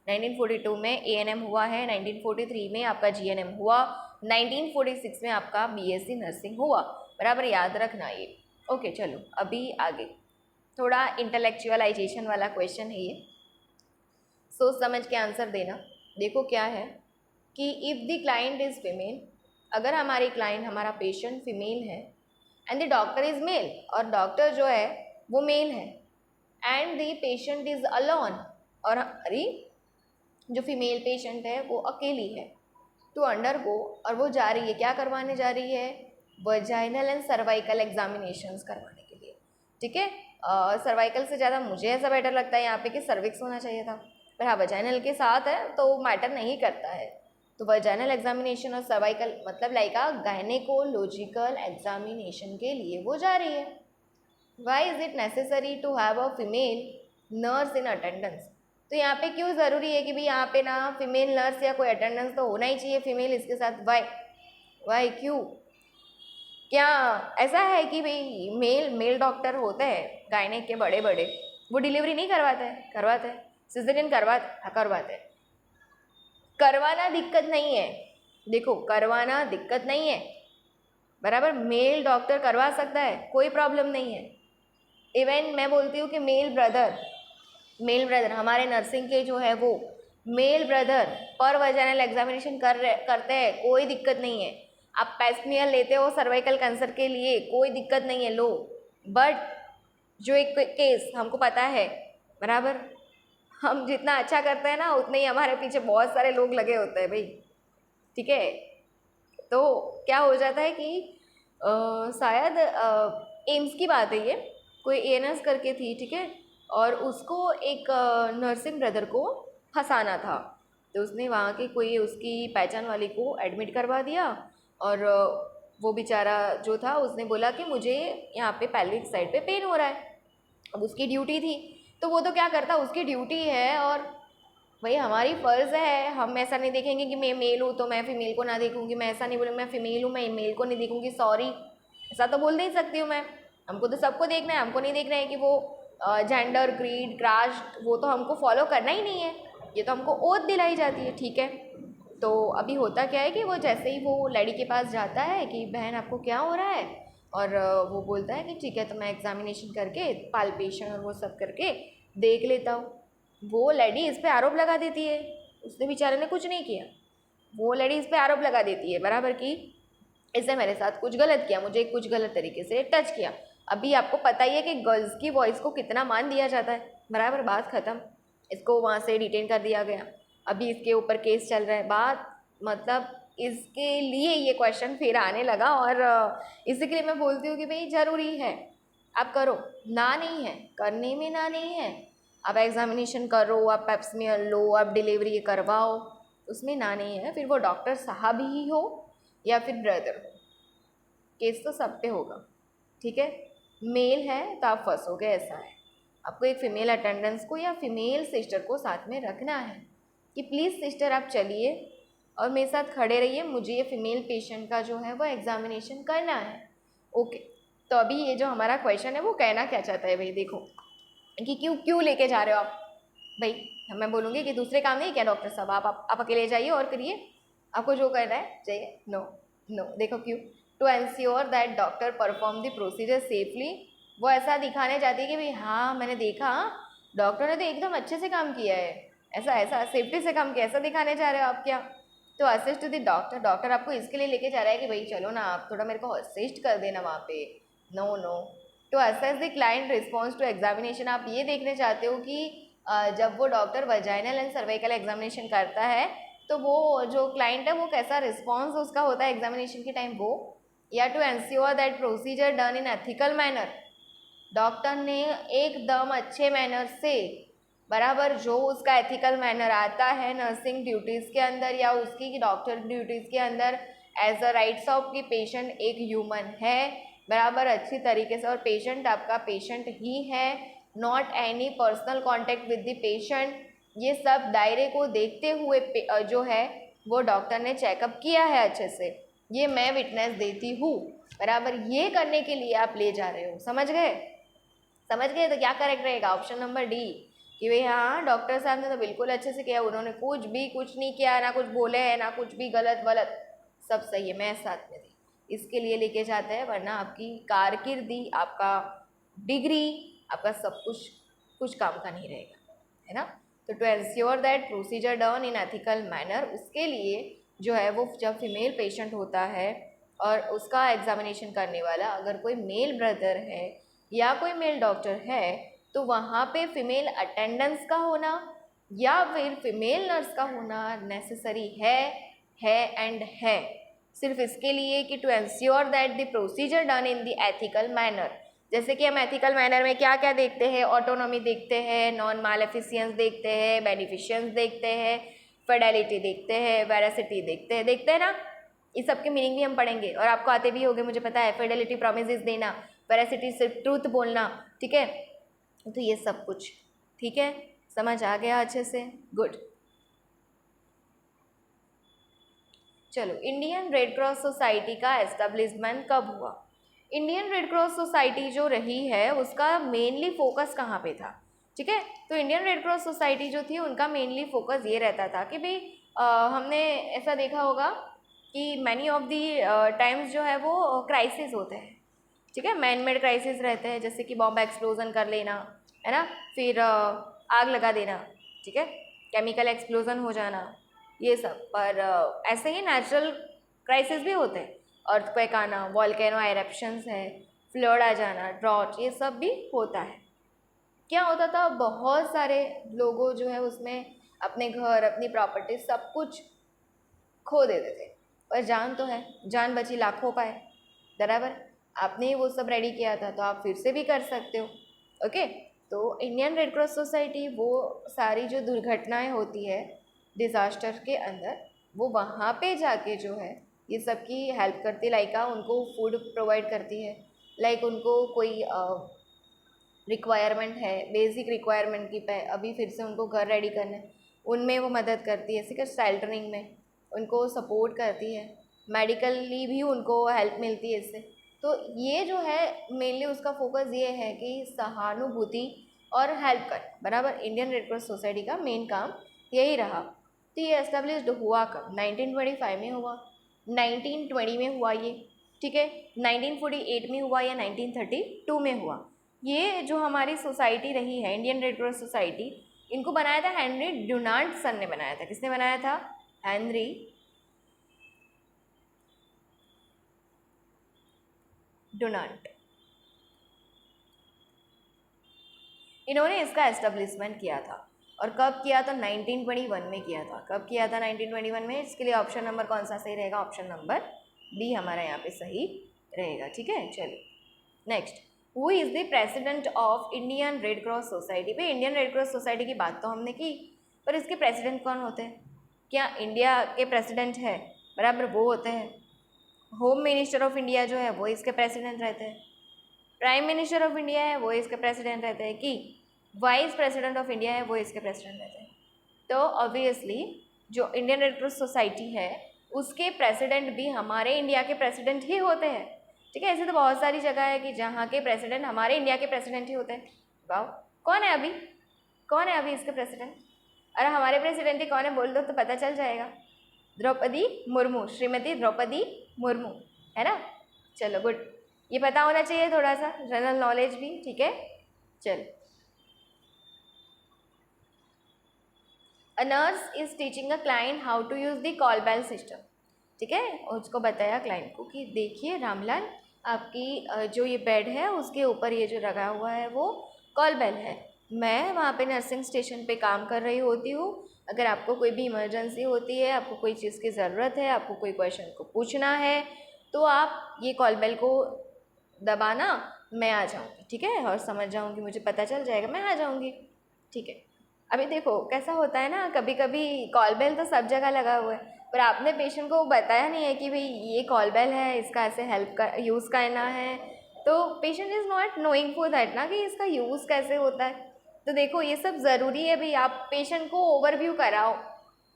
1942 में एएनएम हुआ है, 1943 में आपका जीएनएम हुआ, 1946 में आपका बीएससी नर्सिंग हुआ, बराबर याद रखना ये। ओके, चलो अभी आगे थोड़ा इंटेलेक्चुअलाइजेशन वाला क्वेश्चन है ये, सोच समझ के आंसर देना। देखो क्या है कि if the client is female, अगर हमारी क्लाइंट, हमारा पेशेंट फीमेल है, and the doctor is male, और डॉक्टर जो है वो मेल है, and the patient is alone, और हमारी जो फीमेल पेशेंट है वो अकेली है, टू अंडरगो, और वो जा रही है, क्या करवाने जा रही है? वजाइनल एंड सर्वाइकल एग्जामिनेशंस करवाने के लिए। ठीक है, सर्वाइकल से ज़्यादा मुझे ऐसा बेटर लगता है यहाँ पे कि सर्विक्स होना चाहिए था, पर हाँ वजाइनल के साथ है तो मैटर नहीं करता है। तो वजाइनल एग्जामिनेशन और सर्वाइकल मतलब लाइक गायनेकोलॉजिकल एग्जामिनेशन के लिए वो जा रही है। Why is it necessary to have a female nurse in attendance? तो यहाँ पे क्यों ज़रूरी है कि भाई यहाँ पे ना फीमेल नर्स या कोई अटेंडेंस तो होना ही चाहिए फीमेल इसके साथ? वाई क्यों? क्या ऐसा है कि भाई मेल डॉक्टर होते हैं गायनेक के बड़े बड़े, वो डिलीवरी नहीं करवाते हैं? करवाते हैं, सिजेरियन करवाते हैं। करवाना दिक्कत नहीं है, देखो करवाना दिक्कत नहीं है, बराबर। मेल डॉक्टर करवा सकता है, कोई प्रॉब्लम नहीं है। इवन मैं बोलती हूँ कि मेल ब्रदर हमारे नर्सिंग के जो है वो मेल ब्रदर पर वजाइनल एग्जामिनेशन करते हैं, कोई दिक्कत नहीं है। आप पेस्मियर लेते हो सर्वाइकल कैंसर के लिए, कोई दिक्कत नहीं है, लो। बट जो एक केस हमको पता है, बराबर, हम जितना अच्छा करते हैं ना उतने ही हमारे पीछे बहुत सारे लोग लगे होते हैं भाई। ठीक है, तो क्या हो जाता है कि शायद एम्स की बात है ये, कोई एएनएस करके थी, ठीक है, और उसको एक नर्सिंग ब्रदर को फंसाना था, तो उसने वहाँ के कोई उसकी पहचान वाली को एडमिट करवा दिया, और वो बेचारा जो था उसने बोला कि मुझे यहाँ पे पेल्विक साइड पे पेन हो रहा है। अब उसकी ड्यूटी थी, तो वो तो क्या करता, उसकी ड्यूटी है और भाई हमारी फ़र्ज़ है, हम ऐसा नहीं देखेंगे कि मैं मेल हूँ तो मैं फ़ीमेल को ना देखूँगी, मैं ऐसा नहीं बोलूँगी मैं फ़ीमेल हूँ मैं मेल को नहीं देखूँगी, सॉरी, ऐसा तो बोल नहीं सकती हूँ मैं। हमको तो सबको देखना है, हमको नहीं देखना है कि वो जेंडर, क्रीड, कास्ट, वो तो हमको फॉलो करना ही नहीं है, ये तो हमको ओथ दिलाई जाती है, ठीक है। तो अभी होता क्या है कि वो जैसे ही वो लड़ी के पास जाता है कि बहन आपको क्या हो रहा है, और वो बोलता है कि ठीक है तो मैं एग्जामिनेशन करके पाल्पेशन और वो सब करके देख लेता हूँ। वो लड़ी इस पे आरोप लगा देती है, उसने बेचारे ने कुछ नहीं किया, वो लड़ी इस पे आरोप लगा देती है बराबर कि इसने मेरे साथ कुछ गलत किया, मुझे कुछ गलत तरीके से टच किया। अभी आपको पता ही है कि गर्ल्स की वॉइस को कितना मान दिया जाता है, बराबर, बात ख़त्म, इसको वहाँ से डिटेन कर दिया गया, अभी इसके ऊपर केस चल रहा है, बात मतलब इसके लिए ये क्वेश्चन फिर आने लगा। और इसी के लिए मैं बोलती हूँ कि भाई ज़रूरी है, आप करो, ना नहीं है, करने में ना नहीं है, आप एग्जामिनेशन करो, आप पेप्समियर लो, आप डिलीवरी करवाओ, उसमें ना नहीं है। फिर वो डॉक्टर साहब ही हो या फिर ब्रदर हो, केस तो सब पे होगा, ठीक है। मेल है तो आप फंसोगे, ऐसा है। आपको एक फ़ीमेल अटेंडेंस को या फीमेल सिस्टर को साथ में रखना है कि प्लीज़ सिस्टर आप चलिए और मेरे साथ खड़े रहिए, मुझे ये फ़ीमेल पेशेंट का जो है वो एग्जामिनेशन करना है, ओके। तो अभी ये जो हमारा क्वेश्चन है वो कहना क्या चाहता है भाई, देखो कि क्यों लेके जा रहे हो आप भाई। मैं बोलूँगी कि दूसरे काम नहीं क्या डॉक्टर साहब, आप अकेले जाइए और करिए, आपको जो करना है चाहिए, नो नो, देखो क्यों, to ensure that doctor perform the procedure safely. वो ऐसा दिखाने जाती है कि भाई हाँ मैंने देखा, डॉक्टर ने तो एकदम अच्छे से काम किया है, ऐसा ऐसा सेफ्टी से काम किया, ऐसा दिखाने जा रहे हो आप क्या। तो assist to the doctor, doctor आपको इसके लिए लेके जा रहा है कि भाई चलो ना आप थोड़ा मेरे को असिस्ट कर देना वहाँ पे, no no. To assess the client response to examination, आप ये देखने चाहते हो कि जब वो doctor vaginal and cervical examination करता है तो वो जो क्लाइंट है वो कैसा रिस्पॉन्स उसका होता है एग्जामिनेशन के टाइम, वो। या to ensure that procedure done in ethical manner, डॉक्टर ने एकदम अच्छे मैनर से, बराबर जो उसका एथिकल मैनर आता है नर्सिंग ड्यूटीज़ के अंदर या उसकी डॉक्टर ड्यूटीज़ के अंदर, एज अ राइट्स ऑफ की पेशेंट एक ह्यूमन है, बराबर अच्छी तरीके से, और पेशेंट आपका पेशेंट ही है, not any personal contact with the patient, ये सब दायरे को देखते हुए जो है वो डॉक्टर ने चेकअप किया है अच्छे से, ये मैं विटनेस देती हूँ, बराबर। ये करने के लिए आप ले जा रहे हो, समझ गए, समझ गए। तो क्या करेक्ट रहेगा, ऑप्शन नंबर डी, कि भाई हाँ डॉक्टर साहब ने तो बिल्कुल अच्छे से किया, उन्होंने कुछ नहीं किया, ना कुछ बोले हैं ना कुछ भी गलत वलत, सब सही है, मैं साथ में थी, इसके लिए लेके जाते हैं, वरना आपकी कारकिर्दी, आपका डिग्री, आपका सब कुछ काम का नहीं रहेगा, है ना। तो to ensure that procedure done in ethical manner, उसके लिए जो है वो जब फीमेल पेशेंट होता है और उसका एग्जामिनेशन करने वाला अगर कोई मेल ब्रदर है या कोई मेल डॉक्टर है, तो वहाँ पे फीमेल अटेंडेंस का होना या फिर फीमेल नर्स का होना नेसेसरी है एंड है, सिर्फ इसके लिए कि to ensure that the procedure done in the ethical manner. जैसे कि हम एथिकल मैनर में क्या क्या देखते हैं, ऑटोनॉमी देखते हैं, नॉन मालेफिशियंस देखते हैं, बेनिफिशियंस देखते हैं, फिडेलिटी देखते हैं, वेरासिटी देखते हैं ना, इस सब के मीनिंग भी हम पढ़ेंगे और आपको आते भी होंगे मुझे पता है, फिडेलिटी प्रॉमिसेस देना, वेरासिटी सिर्फ ट्रूथ बोलना, ठीक है। तो ये सब कुछ ठीक है, समझ आ गया अच्छे से, गुड। चलो, इंडियन रेड क्रॉस सोसाइटी का एस्टेब्लिशमेंट कब हुआ। इंडियन रेड क्रॉस सोसाइटी जो रही है उसका मेनली फोकस कहाँ पे था, ठीक है। तो इंडियन रेड क्रॉस सोसाइटी जो थी उनका मेनली फोकस ये रहता था कि भाई हमने ऐसा देखा होगा कि मैनी ऑफ दी टाइम्स जो है वो क्राइसिस होते हैं, ठीक है, मैन मेड क्राइसिस रहते हैं, जैसे कि बॉम्ब एक्सप्लोजन कर लेना, है ना, फिर आग लगा देना, ठीक है, केमिकल एक्सप्लोजन हो जाना, ये सब। पर ऐसे ही नेचुरल क्राइसिस भी होते हैं, अर्थक्वेक आना, वॉल्केनो एरप्शंस है, फ्लड आ जाना, ड्रॉट, ये सब भी होता है। क्या होता था, बहुत सारे लोगों जो है उसमें अपने घर, अपनी प्रॉपर्टी, सब कुछ खो देते थे, पर जान तो है, जान बची लाखों पाए, बराबर। आपने वो सब रेडी किया था तो आप फिर से भी कर सकते हो। ओके, तो इंडियन रेड क्रॉस सोसाइटी वो सारी जो दुर्घटनाएं होती है डिज़ास्टर के अंदर, वो वहाँ पे जाके जो है ये सब की हेल्प करती है। लाइक उनको फूड प्रोवाइड करती है, लाइक उनको कोई रिक्वायरमेंट है, बेसिक रिक्वायरमेंट की अभी फिर से उनको घर रेडी करना है, उनमें वो मदद करती है। सिर्फ शेल्टरिंग में उनको सपोर्ट करती है, मेडिकली भी उनको हेल्प मिलती है इससे। तो ये जो है मेनली उसका फोकस ये है कि सहानुभूति और हेल्प कर, बराबर। इंडियन रेड क्रॉस सोसाइटी का मेन काम यही रहा। तो ये एस्टेब्लिश्ड हुआ कब? 1925 में हुआ, 1920 में हुआ ये, ठीक है, 1948 में हुआ या 1932 में हुआ। ये जो हमारी सोसाइटी रही है इंडियन रेड क्रॉस सोसाइटी, इनको बनाया था हेनरी डुनांट सन ने बनाया था। किसने बनाया था? Henry Dunant. इन्होंने इसका एस्टेब्लिशमेंट किया था। और कब किया था? 1921 में किया था। कब किया था? 1921 में। इसके लिए ऑप्शन नंबर कौन सा सही रहेगा? ऑप्शन नंबर बी हमारा यहाँ पे सही रहेगा, ठीक है। चलिए next, who is the president of Indian red cross society. भाई इंडियन रेड क्रॉस सोसाइटी की बात तो हमने की, पर इसके प्रेसिडेंट कौन होते हैं? क्या इंडिया के प्रेसिडेंट है, बराबर, वो होते हैं। होम मिनिस्टर ऑफ इंडिया जो है वो इसके प्रेसिडेंट रहते हैं। प्राइम मिनिस्टर ऑफ इंडिया है वो इसके प्रेसिडेंट रहते हैं, कि वाइस प्रेसिडेंट ऑफ इंडिया है वो इसके प्रेसिडेंट रहते हैं। तो ऑब्वियसली जो इंडियन रेड क्रॉस सोसाइटी है उसके प्रेसिडेंट भी हमारे इंडिया के प्रेसिडेंट ही होते हैं, ठीक है। ऐसे तो बहुत सारी जगह है कि जहाँ के प्रेसिडेंट हमारे इंडिया के प्रेसिडेंट ही होते हैं। वाओ, कौन है अभी, कौन है अभी इसके प्रेसिडेंट? अरे हमारे प्रेसिडेंट ही कौन है बोल दो तो पता चल जाएगा। द्रौपदी मुर्मू, श्रीमती द्रौपदी मुर्मू, है ना। चलो गुड, ये पता होना चाहिए थोड़ा सा जनरल नॉलेज भी, ठीक है। चल, a nurse is teaching a client how to use the call bell system, ठीक है। उसको बताया क्लाइंट को कि देखिए रामलाल, आपकी जो ये बेड है उसके ऊपर ये जो लगा हुआ है वो कॉल बेल है। मैं वहाँ पे नर्सिंग स्टेशन पे काम कर रही होती हूँ। अगर आपको कोई भी इमरजेंसी होती है, आपको कोई चीज़ की ज़रूरत है, आपको कोई क्वेश्चन को पूछना है, तो आप ये कॉल बेल को दबाना, मैं आ जाऊँगी, ठीक है। और समझ जाऊँगी, मुझे पता चल जाएगा, मैं आ जाऊँगी, ठीक है। अभी देखो कैसा होता है ना, कभी कभी कॉल बेल तो सब जगह लगा हुआ है, पर आपने पेशेंट को बताया नहीं है कि भाई ये कॉल बेल है, इसका ऐसे हेल्प का यूज़ करना है। तो patient is not knowing for that ना, कि इसका यूज़ कैसे होता है। तो देखो ये सब ज़रूरी है भाई, आप पेशेंट को ओवरव्यू कराओ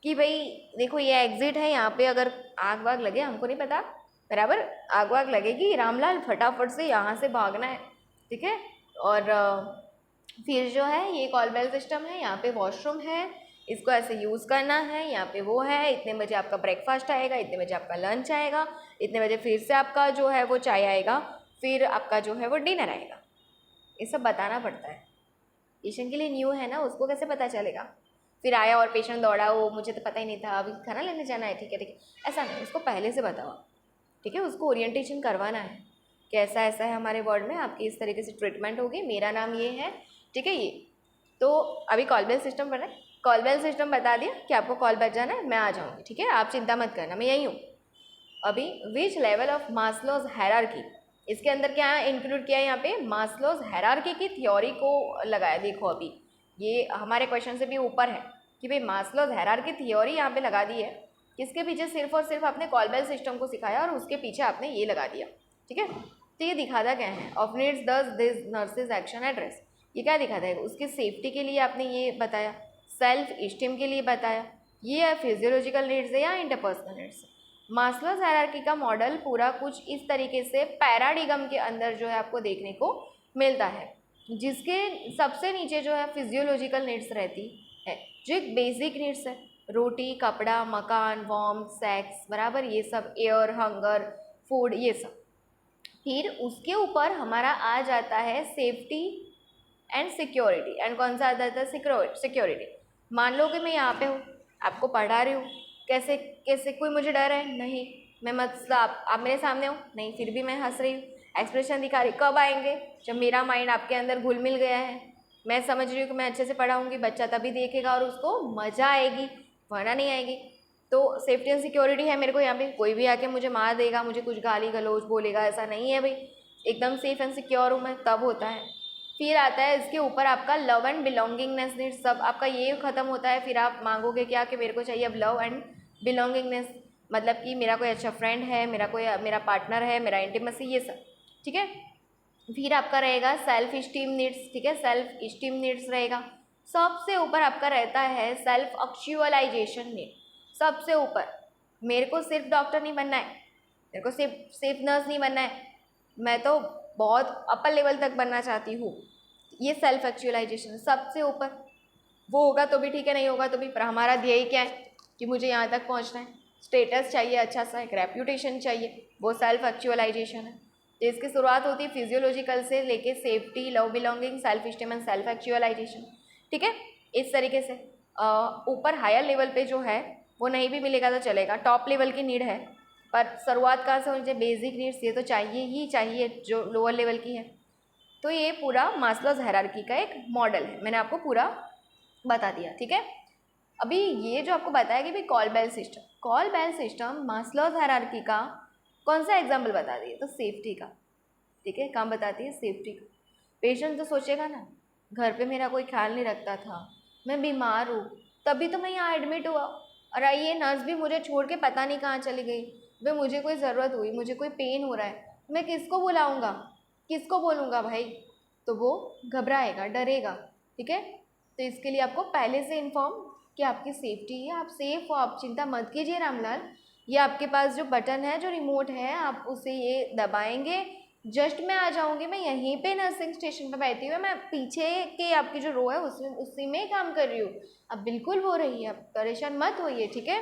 कि भाई देखो ये एग्ज़िट है, यहाँ पे अगर आग वाग लगे, हमको नहीं पता, बराबर, आग वाग लगेगी, रामलाल फटाफट से यहाँ से भागना है, ठीक है। और फिर जो है ये कॉल बेल सिस्टम है, यहाँ पे वॉशरूम है, इसको ऐसे यूज़ करना है, यहाँ पे वो है, इतने बजे आपका ब्रेकफास्ट आएगा, इतने बजे आपका लंच आएगा, इतने बजे फिर से आपका जो है वो चाय आएगा, फिर आपका जो है वो डिनर आएगा। ये सब बताना पड़ता है। पेशेंट के लिए न्यू है ना, उसको कैसे पता चलेगा। फिर आया और पेशेंट दौड़ा, वो मुझे तो पता ही नहीं था, अभी खाना लेने जाना है, ठीक है ठीक है, ऐसा नहीं, उसको पहले से बताओ, ठीक है। उसको ओरिएंटेशन करवाना है कि ऐसा ऐसा है हमारे वार्ड में, आपकी इस तरीके से ट्रीटमेंट होगी, मेरा नाम ये है, ठीक है। ये तो अभी कॉल बेल सिस्टम बना है, कॉल बेल सिस्टम बता दिया कि आपको कॉल बज जाना है, मैं आ जाऊँगी, ठीक है, आप चिंता मत करना, मैं यहीं हूँ। अभी which level of Maslow's hierarchy, इसके अंदर क्या इंक्लूड किया है यहाँ पे? मास्लोज हायरार्की की थ्योरी को लगाया। देखो अभी ये हमारे क्वेश्चन से भी ऊपर है कि भाई मास्लोज हायरार्की थ्योरी यहाँ पे लगा दी है, किसके पीछे? सिर्फ और सिर्फ आपने कॉल बेल सिस्टम को सिखाया और उसके पीछे आपने ये लगा दिया, ठीक है। तो ये दिखाता क्या है? ऑफ नीड्स दस दिस नर्सेज एक्शन एड्रेस, ये क्या दिखाता है? उसकी सेफ्टी के लिए आपने ये बताया, सेल्फ इस्टीम के लिए बताया, ये है फिजियोलॉजिकल नीड्स है या इंटरपर्सनल नीड्स। मास्लोज हायरार्की का मॉडल पूरा कुछ इस तरीके से पैराडिगम के अंदर जो है आपको देखने को मिलता है, जिसके सबसे नीचे जो है फिजियोलॉजिकल नीड्स रहती है, जो एक बेसिक नीड्स है, रोटी, कपड़ा, मकान, वार्म, सेक्स, बराबर, ये सब, एयर, हंगर, फूड, ये सब। फिर उसके ऊपर हमारा आ जाता है सेफ्टी एंड सिक्योरिटी। एंड कौन सा आता था? सिक्योरिटी। मान लो कि मैं यहाँ पे हूँ, आपको पढ़ा रही हूँ, कैसे कैसे कोई मुझे डर है नहीं, मैं मतलब आप मेरे सामने हो नहीं, फिर भी मैं हंस रही हूँ, एक्सप्रेशन दिखा रही। कब आएंगे? जब मेरा माइंड आपके अंदर घुल मिल गया है, मैं समझ रही हूँ कि मैं अच्छे से पढ़ाऊँगी, बच्चा तभी देखेगा और उसको मज़ा आएगी, वरना नहीं आएगी। तो सेफ्टी एंड सिक्योरिटी है मेरे को यहाँ पे, कोई भी आके मुझे मार देगा, मुझे कुछ गाली गलौज बोलेगा, ऐसा नहीं है भाई, एकदम सेफ एंड सिक्योर हूँ मैं, तब होता है। फिर आता है इसके ऊपर आपका लव एंड बिलोंगिंगनेस नीड्स, सब आपका ये ख़त्म होता है, फिर आप मांगोगे क्या कि मेरे को चाहिए अब लव एंड बिलोंगिंगनेस, मतलब कि मेरा कोई अच्छा फ्रेंड है, मेरा पार्टनर है, मेरा इंटीमेसी, ये सब, ठीक है। फिर आपका रहेगा सेल्फ स्टीम नीड्स, ठीक है, सेल्फ स्टीम नीड्स रहेगा। सबसे ऊपर आपका रहता है सेल्फ एक्चुअलाइजेशन नीड, सबसे ऊपर। मेरे को सिर्फ डॉक्टर नहीं बनना है, मेरे को सिर्फ नर्स नहीं बनना है, मैं तो बहुत अपर लेवल तक बनना चाहती हूँ, ये सेल्फ एक्चुअलाइजेशन सबसे ऊपर। वो होगा तो भी ठीक है, नहीं होगा तो भी, पर हमारा ध्येय क्या है कि मुझे यहाँ तक पहुँचना है, स्टेटस चाहिए अच्छा सा, एक रेप्यूटेशन चाहिए, वो सेल्फ एक्चुअलाइजेशन है। तो इसकी शुरुआत होती है फिजियोलॉजिकल से लेके safety, love belonging, self esteem and self actualisation, ठीक है। इस तरीके से ऊपर हायर लेवल पे जो है वो नहीं भी मिलेगा तो चलेगा, टॉप लेवल की नीड है, पर शुरुआत कहाँ से होनी चाहिए, बेसिक नीड्स ये तो चाहिए ही चाहिए जो लोअर लेवल की है। तो ये पूरा मास्लोज हायरार्की का एक मॉडल है, मैंने आपको पूरा बता दिया, ठीक है। अभी ये जो आपको बताया कि भाई call bell system Maslow's hierarchy का कौन सा एग्जाम्पल बता दिए, तो सेफ्टी का, ठीक है, काम बताती है सेफ्टी का। पेशेंट तो सोचेगा ना, घर पे मेरा कोई ख्याल नहीं रखता था, मैं बीमार हूँ, तभी तो मैं यहाँ एडमिट हुआ, और ये नर्स भी मुझे छोड़ के पता नहीं कहाँ चली गई, वे मुझे कोई ज़रूरत हुई, मुझे कोई पेन हो रहा है, मैं किसको बुलाऊँगा, किसको बोलूँगा भाई, तो वो घबराएगा, डरेगा, ठीक है। तो इसके लिए आपको पहले से इन्फॉर्म कि आपकी सेफ्टी है, आप सेफ हो, आप चिंता मत कीजिए रामलाल, ये आपके पास जो बटन है, जो रिमोट है, आप उसे ये दबाएंगे, जस्ट मैं आ जाऊँगी, मैं यहीं पे नर्सिंग स्टेशन पे बैठी हुई, मैं पीछे के आपकी जो रो है उसमें उसी में काम कर रही हूँ, अब बिल्कुल वो रही है, अब परेशान मत होइए, ठीक है।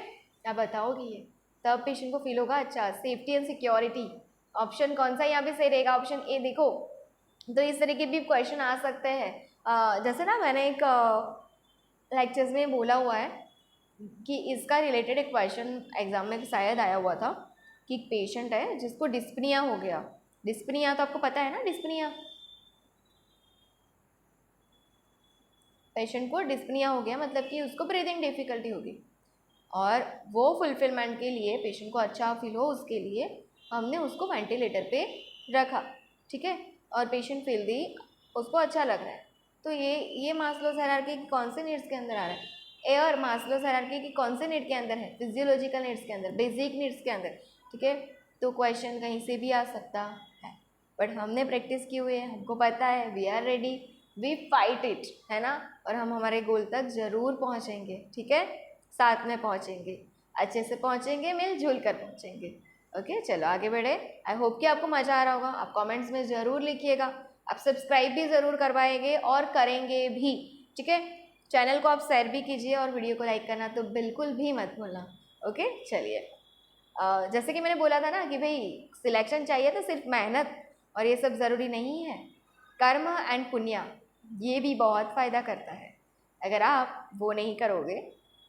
आप बताओगे ये, तब पेशेंट को फील होगा अच्छा सेफ्टी एंड सिक्योरिटी। ऑप्शन कौन सा यहाँ पे सही रहेगा, ऑप्शन ए देखो। तो इस तरीके भी क्वेश्चन आ सकते हैं, जैसे ना मैंने एक लेक्चर्स में बोला हुआ है कि इसका रिलेटेड एक क्वेश्चन एग्जाम में शायद आया हुआ था कि एक पेशेंट है जिसको डिस्पनिया हो गया। डिस्पनिया तो आपको पता है ना, डिस्पनिया, पेशेंट को डिस्पनिया हो गया मतलब कि उसको ब्रीदिंग डिफ़िकल्टी होगी, और वो फुलफिलमेंट के लिए, पेशेंट को अच्छा फील हो उसके लिए हमने उसको वेंटिलेटर पे रखा, ठीक है, और पेशेंट फील दी, उसको अच्छा लग रहा है। तो ये मास्लोज हायरार्की की कौन से नीड्स के अंदर आ रहा है, और मास्लोज हायरार्की की कौन से नीड के अंदर है, फिजियोलॉजिकल नीड्स के अंदर, बेसिक नीड्स के अंदर, ठीक है। तो क्वेश्चन कहीं से भी आ सकता है, बट हमने प्रैक्टिस की हुई है, हमको पता है, we are ready, we fight it, है ना, और हम हमारे गोल तक ज़रूर पहुँचेंगे, ठीक है, साथ में पहुँचेंगे, अच्छे से पहुँचेंगे, मिलजुल कर पहुँचेंगे। ओके, चलो आगे बढ़े। आई होप कि आपको मज़ा आ रहा होगा, आप कमेंट्स में ज़रूर लिखिएगा, आप सब्सक्राइब भी ज़रूर करवाएंगे और करेंगे भी, ठीक है। चैनल को आप शेयर भी कीजिए और वीडियो को लाइक करना तो बिल्कुल भी मत भूलना। ओके, चलिए, जैसे कि मैंने बोला था ना कि भाई सिलेक्शन चाहिए तो सिर्फ मेहनत और ये सब ज़रूरी नहीं है, कर्म एंड पुण्य ये भी बहुत फ़ायदा करता है। अगर आप वो नहीं करोगे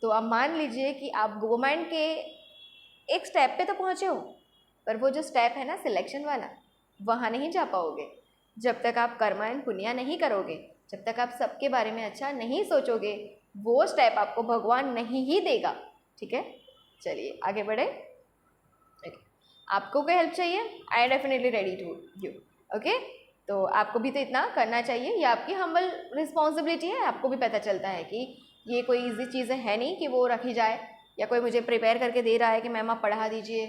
तो आप मान लीजिए कि आप गवर्नमेंट के एक स्टेप पे तो पहुँचे हो, पर वो जो स्टेप है ना सिलेक्शन वाला, वहाँ नहीं जा पाओगे जब तक आप कर्म एंड पुण्य नहीं करोगे, जब तक आप सबके बारे में अच्छा नहीं सोचोगे, वो स्टेप आपको भगवान नहीं ही देगा, ठीक है। चलिए आगे बढ़े। आपको कोई हेल्प चाहिए, I am definitely ready to you. Okay, तो आपको भी तो इतना करना चाहिए, ये आपकी हम्बल रिस्पॉन्सिबिलिटी है, आपको भी पता चलता है कि ये कोई इजी चीज़ें है नहीं कि वो रखी जाए, या कोई मुझे प्रिपेयर करके दे रहा है कि मैम आप पढ़ा दीजिए,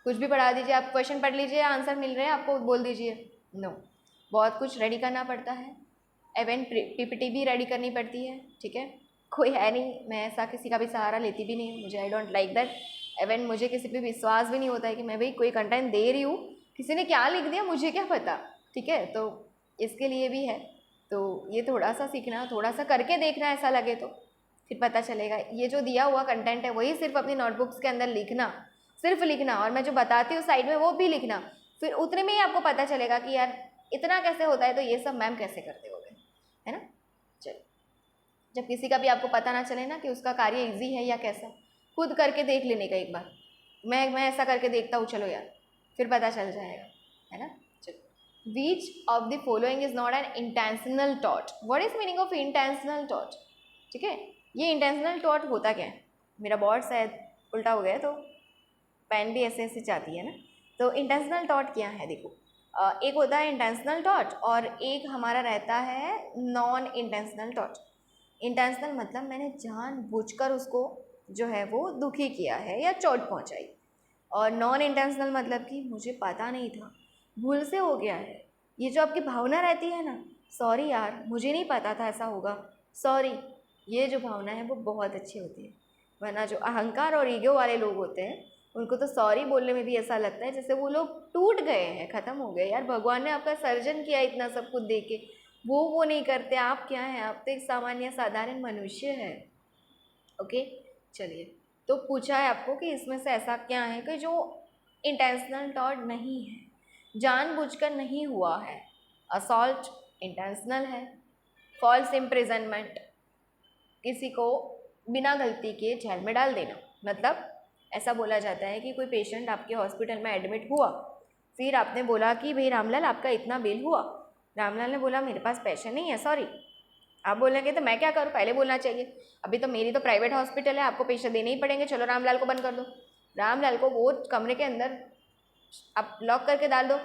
कुछ भी पढ़ा दीजिए, आप क्वेश्चन पढ़ लीजिए, आंसर मिल रहे हैं आपको, बोल दीजिए। नो, बहुत कुछ रेडी करना पड़ता है, इवन पीपीटी भी रेडी करनी पड़ती है, ठीक है। कोई है नहीं, मैं ऐसा किसी का भी सहारा लेती भी नहीं, मुझे I don't like that. Even मुझे किसी पे विश्वास भी नहीं होता है कि मैं भाई कोई कंटेंट दे रही हूँ, किसी ने क्या लिख दिया मुझे क्या पता, ठीक है। तो इसके लिए भी है, तो ये थोड़ा सा सीखना, थोड़ा सा करके देखना, ऐसा लगे तो फिर पता चलेगा। ये जो दिया हुआ कंटेंट है वही सिर्फ अपनी नोटबुक्स के अंदर लिखना, सिर्फ लिखना, और मैं जो बताती हूँ साइड में वो भी लिखना, फिर उतने में ही आपको पता चलेगा कि यार इतना कैसे होता है, तो ये सब मैम कैसे करते होंगे, है ना। चलो, जब किसी का भी आपको पता ना चले ना कि उसका कार्य ईजी है या कैसा, खुद करके देख लेने का एक बार, मैं ऐसा करके देखता हूँ, चलो यार, फिर पता चल जाएगा, है ना। चलो, which of the following is not an intentional thought, what is meaning of intentional thought, ठीक है। ये इंटेंशनल थॉट होता क्या है, मेरा बॉस है उल्टा हो गया, तो पेन भी ऐसे ऐसे जाती है ना। तो इंटेंशनल थॉट क्या है, देखो एक होता है इंटेंशनल थॉट और एक हमारा रहता है नॉन इंटेंशनल थॉट। इंटेंशनल मतलब मैंने जानबूझकर उसको जो है वो दुखी किया है या चोट पहुंचाई, और नॉन इंटेंशनल मतलब कि मुझे पता नहीं था, भूल से हो गया है। ये जो आपकी भावना रहती है ना, सॉरी यार मुझे नहीं पता था ऐसा होगा, सॉरी, ये जो भावना है वो बहुत अच्छी होती है। वरना जो अहंकार और ईगो वाले लोग होते हैं उनको तो सॉरी बोलने में भी ऐसा लगता है जैसे वो लोग टूट गए हैं, ख़त्म हो गए। यार भगवान ने आपका सर्जन किया इतना सब कुछ दे के, वो नहीं करते। आप क्या हैं, आप तो एक सामान्य साधारण मनुष्य है। ओके, चलिए, तो पूछा है आपको कि इसमें से ऐसा क्या है कि जो इंटेंशनल थॉट नहीं है, जानबूझकर नहीं हुआ है। असॉल्ट इंटेंशनल है, फॉल्स इम्प्रिजनमेंट किसी को बिना गलती के जेल में डाल देना। मतलब ऐसा बोला जाता है कि कोई पेशेंट आपके हॉस्पिटल में एडमिट हुआ, फिर आपने बोला कि भाई रामलाल आपका इतना बिल हुआ, रामलाल ने बोला मेरे पास पैसे नहीं है, सॉरी। आप बोलेंगे तो मैं क्या करूँ, पहले बोलना चाहिए, अभी तो मेरी तो प्राइवेट हॉस्पिटल है, आपको पैसे देने ही पड़ेंगे, चलो रामलाल को बंद कर दो। रामलाल को वो कमरे के अंदर आप लॉक करके डाल दो,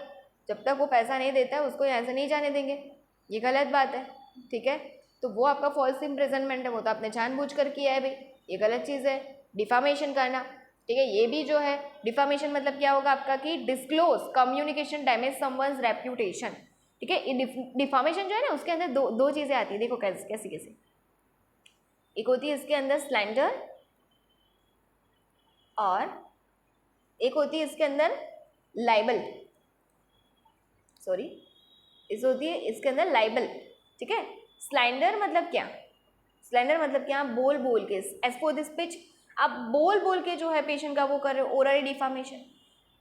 जब तक वो पैसा नहीं देता है उसको यहाँ से नहीं जाने देंगे। ये गलत बात है, ठीक है। तो वो आपका फॉल्स इम्प्रिजनमेंट है, वो तो आपने जानबूझकर किया है भाई, ये गलत चीज़ है। डिफामेशन करना, ठीक है, ये भी जो है डिफामेशन मतलब क्या होगा आपका कि disclose communication damage someone's reputation, ठीक है। डिफामेशन जो है ना उसके अंदर दो चीज़ें आती है, देखो कैसे कैसे कैसे। एक होती है इसके अंदर स्लैंडर और एक होती है इसके अंदर लाइबल, सॉरी, इस होती है इसके अंदर लाइबल, ठीक है। स्लैंडर मतलब क्या, स्लैंडर मतलब क्या, बोल बोल के, एज पर दिस पिच, आप बोल बोल के जो है पेशेंट का वो कर रहे हो, ओरल डिफामेशन।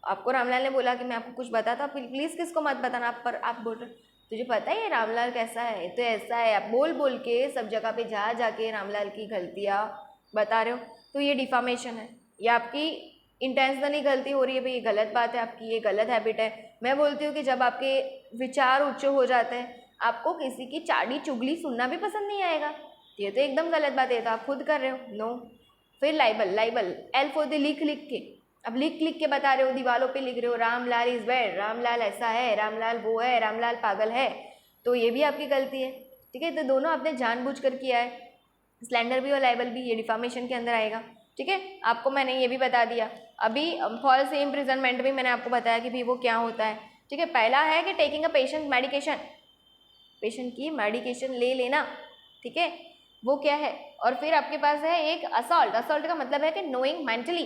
आपको रामलाल ने बोला कि मैं आपको कुछ बताता, प्लीज़ किसको मत बताना, आप पर आप बोल रहे तुझे पता है ये रामलाल कैसा है, तो ऐसा है, आप बोल बोल के सब जगह पे जा जाके रामलाल की गलतियाँ बता रहे हो, तो ये डिफामेशन है। ये आपकी इंटेंशनली गलती हो रही है भाई, ये गलत बात है आपकी, ये गलत हैबिट है। मैं बोलती हूँ कि जब आपके विचार उच्च हो जाते हैं, आपको किसी की चाड़ी चुगली सुनना भी पसंद नहीं आएगा, ये तो एकदम गलत बात है, तो आप खुद कर रहे हो, नो। फिर liable, liable L for the लिख लिख के, अब लिख लिख के बता रहे हो, दीवालों पे लिख रहे हो रामलाल इज बैड, रामलाल ऐसा है, रामलाल वो है, रामलाल पागल है, तो ये भी आपकी गलती है, ठीक है। तो दोनों आपने जानबूझकर किया है, स्लैंडर भी और लाइबल भी, ये डिफामेशन के अंदर आएगा, ठीक है। आपको मैंने ये भी बता दिया, अभी फॉल्स इम्प्रिजनमेंट भी मैंने आपको बताया कि भाई वो क्या होता है, ठीक है। पहला है कि taking a patient medication, patient की मेडिकेशन ले लेना, ठीक है, वो क्या है। और फिर आपके पास है एक असॉल्ट, असॉल्ट का मतलब है कि नोइंग मेंटली,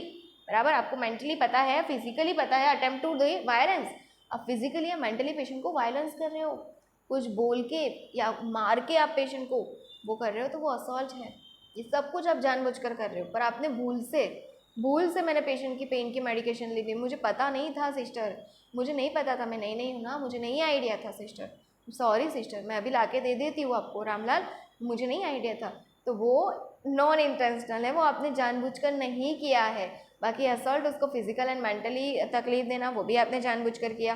बराबर, आपको मेंटली पता है, फिजिकली पता है, अटेम्प्ट टू डू वायलेंस, अब फिजिकली या मेंटली पेशेंट को वायलेंस कर रहे हो, कुछ बोल के या मार के आप पेशेंट को वो कर रहे हो, तो वो असॉल्ट है। ये सब कुछ आप जानबूझकर कर रहे हो, पर आपने भूल से मैंने पेशेंट की पेन की मेडिकेशन ली थी, मुझे पता नहीं था सिस्टर, मुझे नहीं पता था, मैं नई नई हूँ ना, मुझे नहीं आइडिया था सिस्टर, सॉरी सिस्टर, मैं अभी लाके दे देती हूँ आपको रामलाल, मुझे नहीं आइडिया था। तो वो नॉन इंटेंशनल है, वो आपने जानबूझकर नहीं किया है। बाकी असॉल्ट, उसको फिजिकल एंड मेंटली तकलीफ देना, वो भी आपने जानबूझकर किया।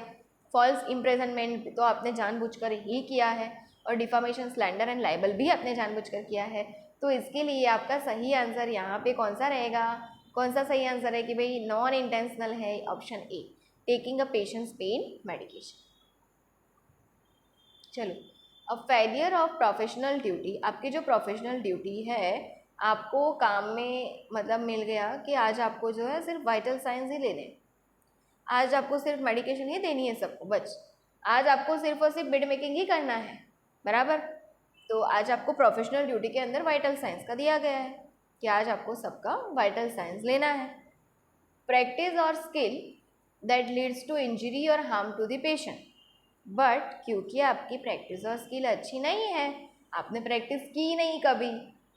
फॉल्स इम्प्रिजनमेंट तो आपने जानबूझकर ही किया है, और डिफामेशन, स्लैंडर एंड लाइबल भी आपने जानबूझकर किया है। तो इसके लिए आपका सही आंसर यहाँ पे कौन सा रहेगा, कौन सा सही आंसर है कि भाई नॉन इंटेंशनल है, option A, taking a patient's pain medication. चलो, अब फेलियर ऑफ प्रोफेशनल ड्यूटी, आपकी जो प्रोफेशनल ड्यूटी है, आपको काम में मतलब मिल गया कि आज आपको जो है सिर्फ वाइटल साइंस ही लेने, आज आपको सिर्फ मेडिकेशन ही देनी है सबको, बस आज आपको सिर्फ और सिर्फ बेड मेकिंग ही करना है, बराबर। तो आज आपको प्रोफेशनल ड्यूटी के अंदर वाइटल साइंस का दिया गया है कि आज आपको सबका वाइटल साइंस लेना है। प्रैक्टिस और skill that leads to injury और harm to the patient, but क्योंकि आपकी प्रैक्टिस और स्किल अच्छी नहीं है, आपने प्रैक्टिस की नहीं कभी,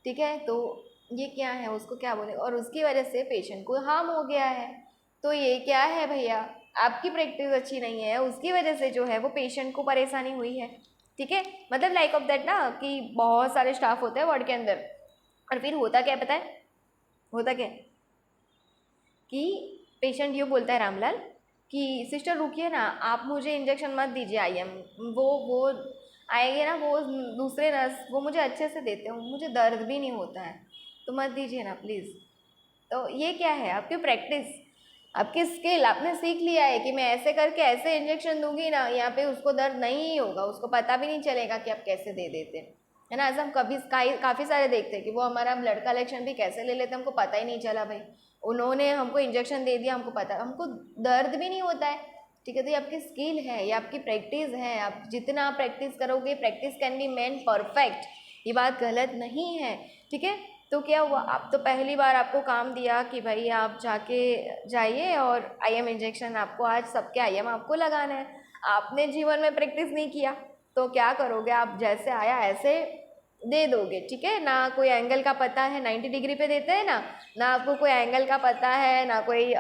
ठीक है, तो ये क्या है, उसको क्या बोले, और उसकी वजह से पेशेंट को हार्म हो गया है, तो ये क्या है भैया, आपकी प्रैक्टिस अच्छी नहीं है, उसकी वजह से जो है वो पेशेंट को परेशानी हुई है, ठीक है। मतलब लाइक ऑफ दैट ना, कि बहुत सारे स्टाफ होते हैं वार्ड के अंदर, और फिर होता क्या पता है, होता क्या कि पेशेंट ये बोलता है रामलाल कि सिस्टर रुकिए ना, आप मुझे इंजेक्शन मत दीजिए, IM, वो आएंगे ना, वो दूसरे नर्स, वो मुझे अच्छे से देते हो, मुझे दर्द भी नहीं होता है, तो मत दीजिए ना प्लीज़। तो ये क्या है, आपकी प्रैक्टिस, आपकी स्किल, आपने सीख लिया है कि मैं ऐसे करके ऐसे इंजेक्शन दूंगी ना, यहाँ पे उसको दर्द नहीं होगा, उसको पता भी नहीं चलेगा कि आप कैसे दे देते हैं, है ना। ऐसा हम काफ़ी सारे देखते हैं कि वो हमारा ब्लड कलेक्शन भी कैसे ले लेते हैं, हमको पता ही नहीं चला भाई, उन्होंने हमको इंजेक्शन दे दिया, हमको पता, हमको दर्द भी नहीं होता है, ठीक है। तो ये आपकी स्किल है, ये आपकी प्रैक्टिस है, आप जितना प्रैक्टिस करोगे, practice can be main perfect, ये बात गलत नहीं है, ठीक है। तो क्या हुआ, आप तो पहली बार आपको काम दिया कि भाई आप जाइए और आईएम इंजेक्शन, आपको आज सबके आईएम आपको लगाना है, आपने जीवन में प्रैक्टिस नहीं किया, तो क्या करोगे आप, जैसे आया ऐसे दे दोगे, ठीक है ना। कोई एंगल का पता है, 90 डिग्री पे देते हैं ना आपको कोई एंगल का पता है, ना कोई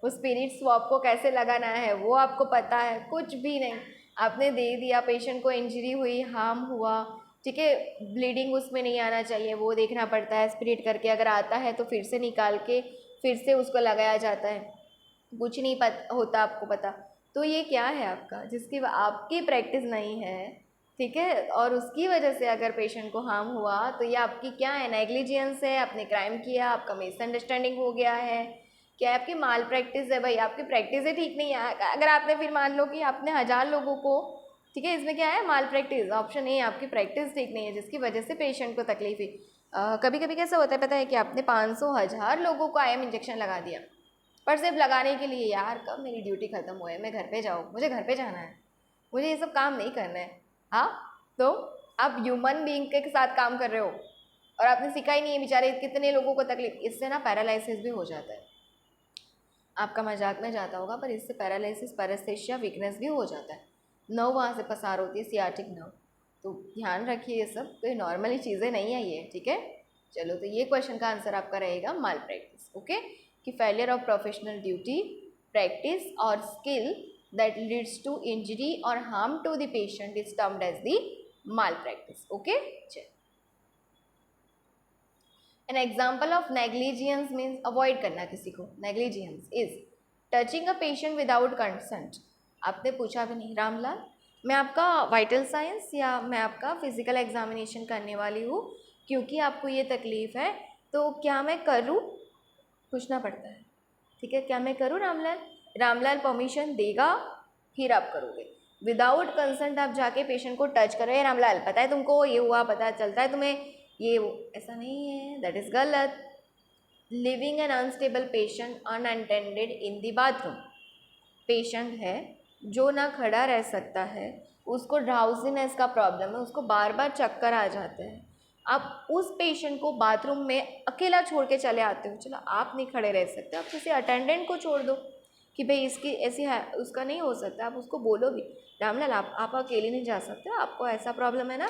वो स्पिरिट स्वैप को कैसे लगाना है वो आपको पता है, कुछ भी नहीं, आपने दे दिया, पेशेंट को इंजरी हुई, हार्म हुआ, ठीक है, ब्लीडिंग उसमें नहीं आना चाहिए, वो देखना पड़ता है, स्पिरिट करके अगर आता है तो फिर से निकाल के फिर से उसको लगाया जाता है, कुछ नहीं होता आपको पता। तो ये क्या है आपका, जिसकी आपकी प्रैक्टिस नहीं है, ठीक है, और उसकी वजह से अगर पेशेंट को हार्म हुआ, तो ये आपकी क्या है, नेग्लिजेंस है, आपने क्राइम किया, आपका मिसअंडरस्टैंडिंग हो गया है, क्या आपकी माल प्रैक्टिस है भाई, आपकी प्रैक्टिस ही ठीक नहीं है। अगर आपने फिर मान लो कि आपने 1000 लोगों को, ठीक है, इसमें क्या है, माल प्रैक्टिस, ऑप्शन ए, आपकी प्रैक्टिस ठीक नहीं है जिसकी वजह से पेशेंट को तकलीफ हुई। कभी कभी कैसा होता है पता है कि आपने 500 1000 लोगों को आईएम इंजेक्शन लगा दिया, पर सिर्फ लगाने के लिए, यार कब मेरी ड्यूटी खत्म हुआ है, मैं घर पे जाऊँ, मुझे घर पे जाना है, मुझे ये सब काम नहीं करना है। हाँ, तो आप ह्यूमन बीइंग के साथ काम कर रहे हो और आपने सीखा ही नहीं है, बेचारे कितने लोगों को तकलीफ, इससे ना पैरालिसिस भी हो जाता है, आपका मजाक में जाता होगा, पर इससे पैरालिसिस, पैरास्थेशिया, वीकनेस भी हो जाता है, नर्व वहाँ से पसार होती है, सियाटिक नर्व, तो ध्यान रखिए, ये सब कोई नॉर्मली चीज़ें नहीं है ये, ठीक है। चलो, तो ये क्वेश्चन का आंसर आपका रहेगा माल प्रैक्टिस, ओके, कि failure of professional duty, practice और skill that leads to injury or harm to the patient is termed as the malpractice, okay। An example of negligence means avoid करना किसी को, negligence is touching a patient without consent। आपने पूछा भी नहीं, रामलाल मैं आपका वाइटल साइंस या मैं आपका फिजिकल एग्जामिनेशन करने वाली हूँ, क्योंकि आपको ये तकलीफ़ है, तो क्या मैं करूँ, पूछना पड़ता है, ठीक है, क्या मैं करूँ रामलाल, रामलाल परमिशन देगा फिर आप करोगे, विदाउट कंसेंट आप जाके पेशेंट को टच करो, ये रामलाल पता है तुमको ये हुआ, पता चलता है तुम्हें ये वो, ऐसा नहीं है, दैट इज़ गलत। Living an unstable patient unattended in the bathroom, patient है जो ना खड़ा रह सकता है, उसको ड्राउजीनेस का प्रॉब्लम है, उसको बार बार चक्कर आ जाते हैं, आप उस पेशेंट को बाथरूम में अकेला छोड़ के चले आते हो, चलो आप नहीं खड़े रह सकते, आप किसी अटेंडेंट को छोड़ दो कि भाई इसकी ऐसी है, उसका नहीं हो सकता, आप उसको बोलो भी, रामलाल आप अकेले नहीं जा सकते, आपको ऐसा प्रॉब्लम है ना,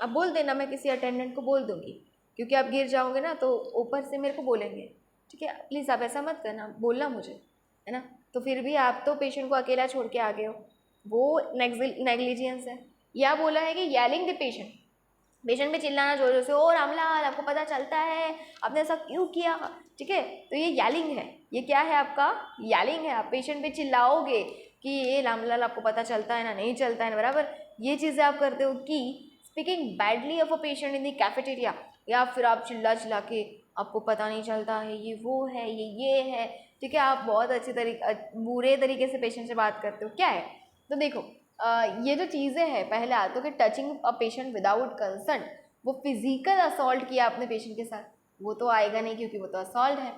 आप बोल देना, मैं किसी अटेंडेंट को बोल दूँगी, क्योंकि आप गिर जाओगे ना तो ऊपर से मेरे को बोलेंगे, ठीक है, प्लीज़ आप ऐसा मत करना, बोलना मुझे, है ना। तो फिर भी आप तो पेशेंट को अकेला छोड़ के आ गए हो, वो नेग्लिजियंस है। या बोला है कि येलिंग द पेशेंट, पेशेंट पे चिल्लाना जोर जोर से, ओ रामलाल आपको पता चलता है आपने ऐसा क्यों किया, ठीक है, तो ये येलिंग है, ये क्या है आपका, येलिंग है, आप पेशेंट पे चिल्लाओगे कि ये रामलाल आपको पता चलता है ना, नहीं चलता है ना, बराबर, ये चीज़ें आप करते हो। कि speaking badly of a patient in the cafeteria, या फिर आप चिल्ला चिल्ला के आपको पता नहीं चलता है, ये वो है, ये है, ठीक है, आप बहुत अच्छे बुरे तरीके से पेशेंट से बात करते हो, क्या है। तो देखो ये जो चीज़ें हैं, पहले आता है कि touching a patient without concern, वो फिजिकल असॉल्ट किया आपने पेशेंट के साथ, वो तो आएगा नहीं क्योंकि वो तो असॉल्ट है।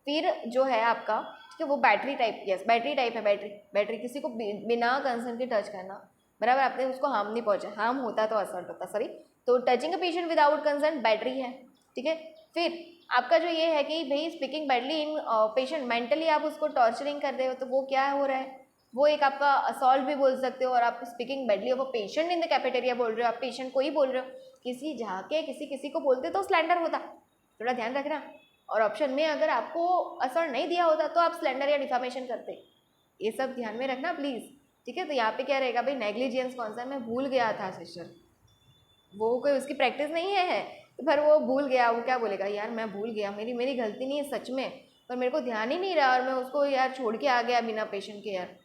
फिर जो है आपका, ठीक है, वो battery type, yes battery type है, बैटरी किसी को बिना कंसर्न के टच करना, बराबर, आपने उसको हार्म नहीं पहुंचा, हार्म होता तो असॉल्ट होता, सॉरी, तो touching a patient without concern battery है, ठीक है। फिर आपका जो ये है कि भाई speaking badly in patient, mentally आप उसको टॉर्चरिंग कर रहे हो, तो वो क्या हो रहा है, वो एक आपका असॉल्ट भी बोल सकते हो, और आप speaking badly of a patient in the cafeteria बोल रहे हो, आप पेशेंट को ही बोल रहे हो, किसी जाके किसी को बोलते तो स्लैंडर होता, थोड़ा ध्यान रखना। और ऑप्शन में अगर आपको असर नहीं दिया होता तो आप स्लैंडर या डिफामेशन करते, ये सब ध्यान में रखना प्लीज़, ठीक है। तो यहाँ पे क्या रहेगा भाई, नेग्लिजियंस कौन सा, मैं भूल गया था सिस्टर, वो कोई उसकी प्रैक्टिस नहीं है, तो फिर वो भूल गया, वो क्या बोलेगा, यार मैं भूल गया, मेरी गलती नहीं है सच में, पर मेरे को ध्यान ही नहीं रहा और मैं उसको यार छोड़ के आ गया बिना पेशेंट के, यार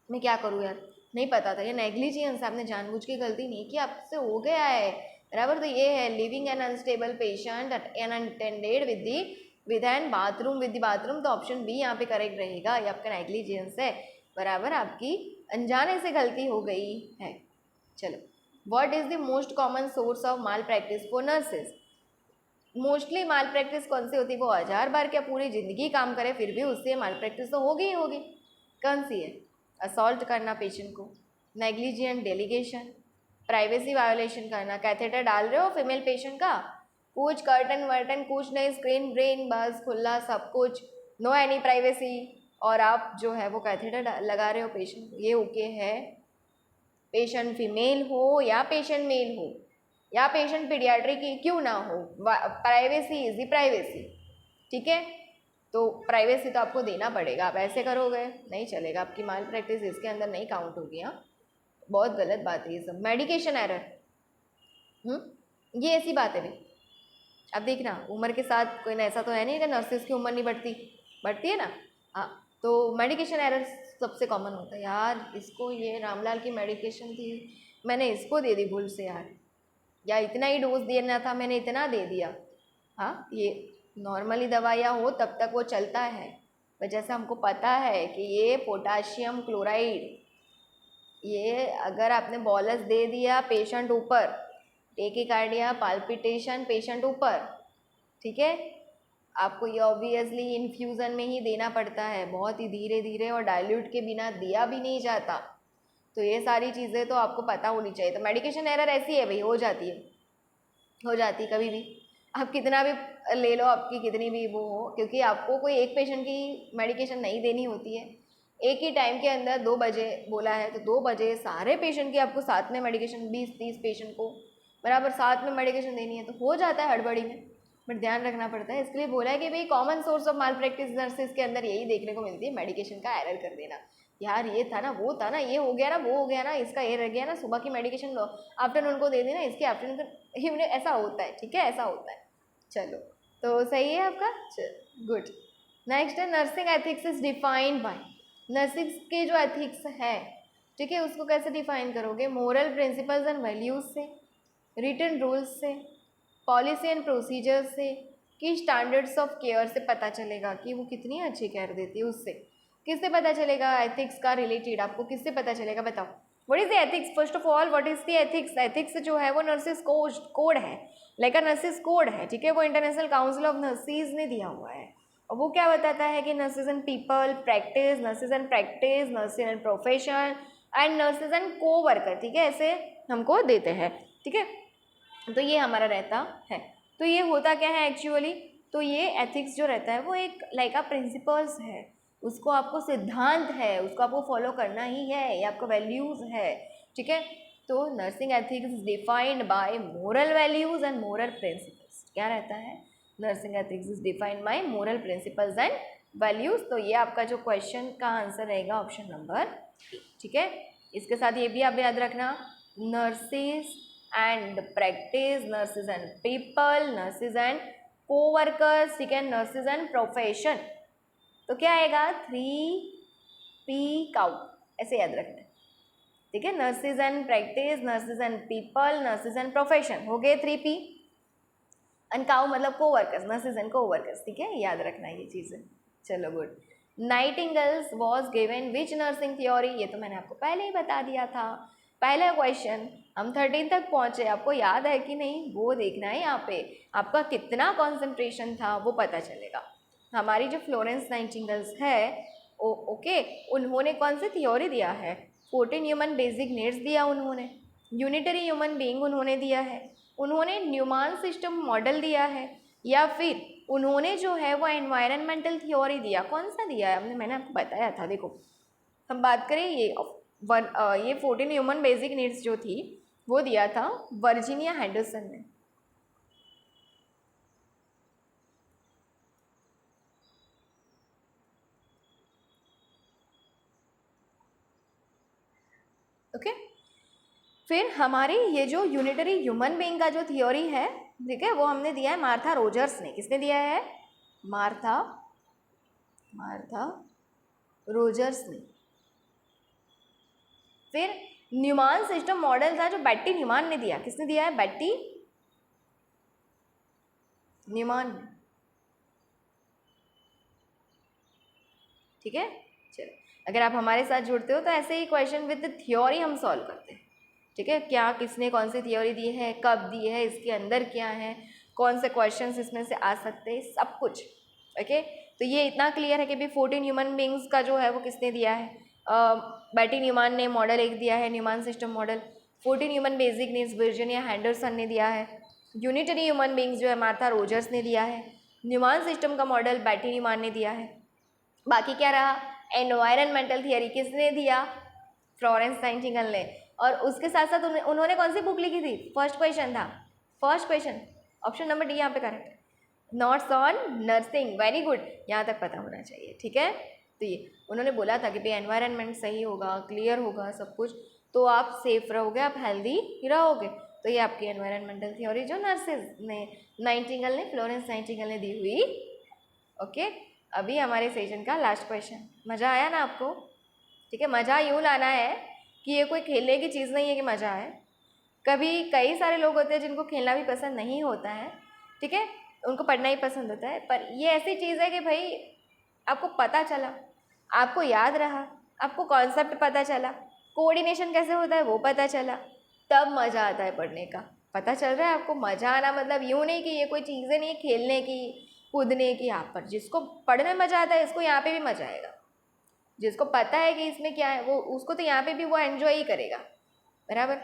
मैं क्या करूँ यार, नहीं पता था, ये नेग्लिजियंस, आपने जानबूझ के गलती नहीं की, आपसे हो गया है, बराबर। तो ये है living an unstable patient unattended with an bathroom, with the bathroom, तो ऑप्शन बी यहाँ पे करेक्ट रहेगा। ये आपका नेग्लिजेंस है, बराबर आपकी अनजाने से गलती हो गई है। चलो, what is the most common source of mall practice for nurses? Mostly mall practice कौन सी होती है? वो 1000 बार क्या पूरी ज़िंदगी काम करे फिर भी उससे माल प्रैक्टिस तो होगी ही होगी। कौन सी है? असॉल्ट करना पेशेंट को, नेग्लिजेंट डेलीगेशन, प्राइवेसी वायोलेशन करना, कैथेटर डाल रहे हो फीमेल पेशेंट का, कुछ कर्टन वर्टन कुछ नहीं, स्क्रीन ब्रेन बस खुला सब कुछ, नो एनी प्राइवेसी, और आप जो है वो कैथेटर लगा रहे हो पेशेंट को, ये ओके है? पेशेंट फीमेल हो या पेशेंट मेल हो या पेशेंट पीडियाट्रिक क्यों ना हो, प्राइवेसी इज दी प्राइवेसी, ठीक है? तो प्राइवेसी तो आपको देना पड़ेगा। आप ऐसे करोगे नहीं चलेगा, आपकी माल प्रैक्टिस इसके अंदर नहीं काउंट होगी। हाँ, बहुत गलत बात है ये सब। मेडिकेशन एरर, ये ऐसी बात है भाई। अब देखना, उम्र के साथ कोई ऐसा तो है नहीं कि नर्सेज की उम्र नहीं बढ़ती, बढ़ती है ना। हाँ, तो मेडिकेशन एरर सबसे कॉमन होता है। यार इसको ये रामलाल की मेडिकेशन थी, मैंने इसको दे दी भूल से यार, या इतना ही डोज देना था मैंने इतना दे दिया। हाँ, ये नॉर्मली दवाइयाँ हो तब तक वो चलता है, पर जैसे हमको पता है कि ये पोटाशियम क्लोराइड, ये अगर आपने बॉलस दे दिया पेशेंट ऊपर, टेकीकार्डिया पाल्पिटेशन पेशेंट ऊपर, ठीक है, आपको ये ऑब्वियसली इन्फ्यूज़न में ही देना पड़ता है, बहुत ही धीरे धीरे, और डाइल्यूट के बिना दिया भी नहीं जाता। तो ये सारी चीज़ें तो आपको पता होनी चाहिए। तो मेडिकेशन एरर ऐसी है भाई, हो जाती है, हो जाती कभी भी। आप कितना भी ले लो, आपकी कितनी भी वो हो, क्योंकि आपको कोई एक पेशेंट की मेडिकेशन नहीं देनी होती है। एक ही टाइम के अंदर 2 बजे बोला है तो 2 बजे सारे पेशेंट की आपको साथ में मेडिकेशन, 20-30 पेशेंट को बराबर साथ में मेडिकेशन देनी है, तो हो जाता है हड़बड़ी में, बट ध्यान रखना पड़ता है। इसके लिए बोला है कि भाई common source of mall practice nurses के अंदर यही देखने को मिलती है, मेडिकेशन का एरर कर देना। यार ये था ना, वो था ना, ये हो गया ना, वो हो गया ना, इसका ये रह गया ना, सुबह की मेडिकेशन लो आफ्टरनून को दे देना, इसके आफ्टरनून को, ऐसा होता है, ठीक है, ऐसा होता है। चलो, तो सही है आपका, गुड। नेक्स्ट है nursing ethics is defined by. Nursing के जो एथिक्स है, ठीक है, उसको कैसे डिफाइन करोगे? मोरल प्रिंसिपल्स एंड वैल्यूज से, रिटन रूल्स से, पॉलिसी एंड प्रोसीजर्स से, कि स्टैंडर्ड्स ऑफ केयर से पता चलेगा कि वो कितनी अच्छी केयर देती है, उससे किससे पता चलेगा? एथिक्स का रिलेटेड आपको किससे पता चलेगा? बताओ, what is the ethics? First of all what is the ethics? Ethics जो है वो नर्सिस कोड है, लाइक अ नर्सिस कोड है, ठीक है, वो इंटरनेशनल काउंसिल ऑफ नर्सिस ने दिया हुआ है, और वो क्या बताता है कि nurses and people practice, nurses and practice, nurses and profession and nurses and को वर्कर, ठीक है, ऐसे हमको देते हैं, ठीक है। तो ये हमारा रहता है। तो ये होता क्या है एक्चुअली? तो ये एथिक्स जो रहता है वो एक लाइक आ प्रिंसिपल्स है, उसको आपको सिद्धांत है, उसको आपको फॉलो करना ही है, ये आपका वैल्यूज़ है, ठीक है। तो nursing ethics is defined by moral values and moral principles. क्या रहता है? Nursing ethics is defined by moral principles and values. तो ये आपका जो क्वेश्चन का आंसर रहेगा ऑप्शन नंबर, ठीक है। इसके साथ ये भी आप याद रखना, nurses and practice, nurses and people, nurses and coworkers, ठीक है, नर्सिस एंड प्रोफेशन। तो क्या आएगा? 3P काउ, ऐसे याद रखना है, ठीक है। Nurses and practice, nurses and people, nurses and profession, हो गए 3P। एंड काउ मतलब कोवर्कर्स, नर्सिस एंड कोवर्कर्स, ठीक है, याद रखना ये चीज़ें। चलो good. Nightingales was given which nursing theory? ये तो मैंने आपको पहले ही बता दिया था, पहला क्वेश्चन। हम 13 तक पहुँचे, आपको याद है कि नहीं वो देखना है, यहाँ पे आपका कितना कॉन्सेंट्रेशन था वो पता चलेगा। हमारी जो फ्लोरेंस नाइटिंगेल्स है, ओके, उन्होंने कौन सी थ्योरी दिया है? 14 ह्यूमन बेसिक नीड्स दिया उन्होंने, यूनिटरी ह्यूमन बीइंग उन्होंने दिया है, उन्होंने न्यूमान सिस्टम मॉडल दिया है, या फिर उन्होंने जो है वो एनवायरनमेंटल थ्योरी दिया? कौन सा दिया है? मैंने आपको बताया था। देखो, हम बात करें ये ये 14 ह्यूमन बेसिक नीड्स जो थी वो दिया था वर्जीनिया हैंडरसन ने, ओके। फिर हमारी ये जो यूनिटरी ह्यूमन बीइंग का जो थियोरी है, ठीक है, वो हमने दिया है मार्था रोजर्स ने। किसने दिया है? मार्था रोजर्स ने। फिर न्यूमान सिस्टम मॉडल था जो बेट्टी न्यूमान ने दिया। किसने दिया है? बेट्टी न्यूमान ने। ठीक है। चलो, अगर आप हमारे साथ जुड़ते हो तो ऐसे ही क्वेश्चन विद थ्योरी हम सॉल्व करते हैं, ठीक है। क्या किसने कौन सी थ्योरी दी है, कब दी है, इसके अंदर क्या है, कौन से क्वेश्चंस इसमें से आ सकते हैं, सब कुछ। ओके, तो ये इतना क्लियर है कि भी 14 ह्यूमन बींग्स का जो है वो किसने दिया है, बैटी न्यूमान ने मॉडल एक दिया है, Newman system model. 14 human basic needs Virginia Henderson ने दिया है। यूनिटरी ह्यूमन बींग्स जो है मार्था रोजर्स ने दिया है। न्यूमान सिस्टम का मॉडल बैटी न्यूमान ने दिया है। बाकी क्या रहा, एनवायरनमेंटल थियरी किसने दिया, फ्लोरेंस नाइटिंगेल ने। और उसके साथ साथ उन्होंने कौन सी बुक लिखी थी, फर्स्ट क्वेश्चन था, first question option number D यहाँ पे करेक्ट है, notes on nursing. Very good, यहाँ तक पता होना चाहिए, ठीक है। तो ये उन्होंने बोला था कि भाई एनवायरनमेंट सही होगा, क्लियर होगा सब कुछ, तो आप सेफ रहोगे, आप हेल्दी रहोगे। तो ये आपकी एनवायरनमेंटल थ्योरी जो नर्सेज ने, नाइटिंगेल ने, फ्लोरेंस नाइटिंगेल ने दी हुई। ओके, अभी हमारे सेशन का लास्ट क्वेश्चन। मज़ा आया ना आपको, ठीक है। मज़ा यूँ लाना है कि ये कोई खेलने की चीज़ नहीं है कि मज़ा आए। कभी कई सारे लोग होते हैं जिनको खेलना भी पसंद नहीं होता है, ठीक है, उनको पढ़ना ही पसंद होता है। पर ये ऐसी चीज़ है कि भाई आपको पता चला, आपको याद रहा, आपको कॉन्सेप्ट पता चला, कोऑर्डिनेशन कैसे होता है वो पता चला, तब मज़ा आता है पढ़ने का। पता चल रहा है आपको, मज़ा आना मतलब यूँ नहीं कि ये कोई चीज़ें नहीं खेलने की कूदने की। यहाँ पर जिसको पढ़ने में मज़ा आता है इसको यहाँ पे भी मज़ा आएगा, जिसको पता है कि इसमें क्या है वो उसको तो यहाँ पे भी वो एंजॉय ही करेगा, बराबर।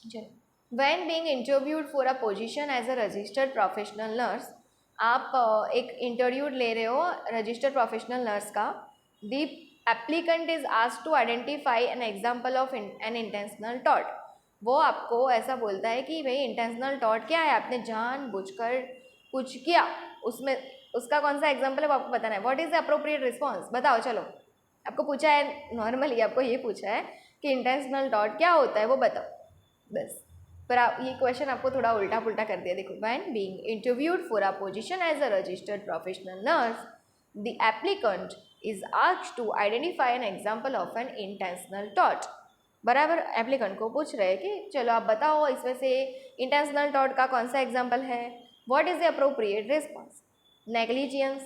चलो, when being interviewed for a position as a registered professional nurse, आप एक इंटरव्यू ले रहे हो रजिस्टर्ड प्रोफेशनल नर्स का। The applicant is asked to identify an example of an intentional टॉट। वो आपको ऐसा बोलता है कि भाई इंटेंशनल टॉट क्या है, आपने जानबूझकर कुछ किया, उसमें उसका कौन सा एग्जाम्पल है वो आपको बताना है। What is the appropriate response, बताओ। चलो, आपको पूछा है, नॉर्मली आपको ये पूछा है कि इंटेंशनल टॉट क्या होता है वो बताओ, बस। पर आप ये क्वेश्चन आपको थोड़ा उल्टा पुल्टा कर दिया। देखो, when being interviewed for a position as a registered professional nurse, the applicant is asked to identify an example of an intentional टॉट। बराबर, एप्लीकेंट को पूछ रहे हैं कि चलो आप बताओ इसमें से इंटेंशनल टॉट का कौन सा एग्जाम्पल है। What is the appropriate response, negligence,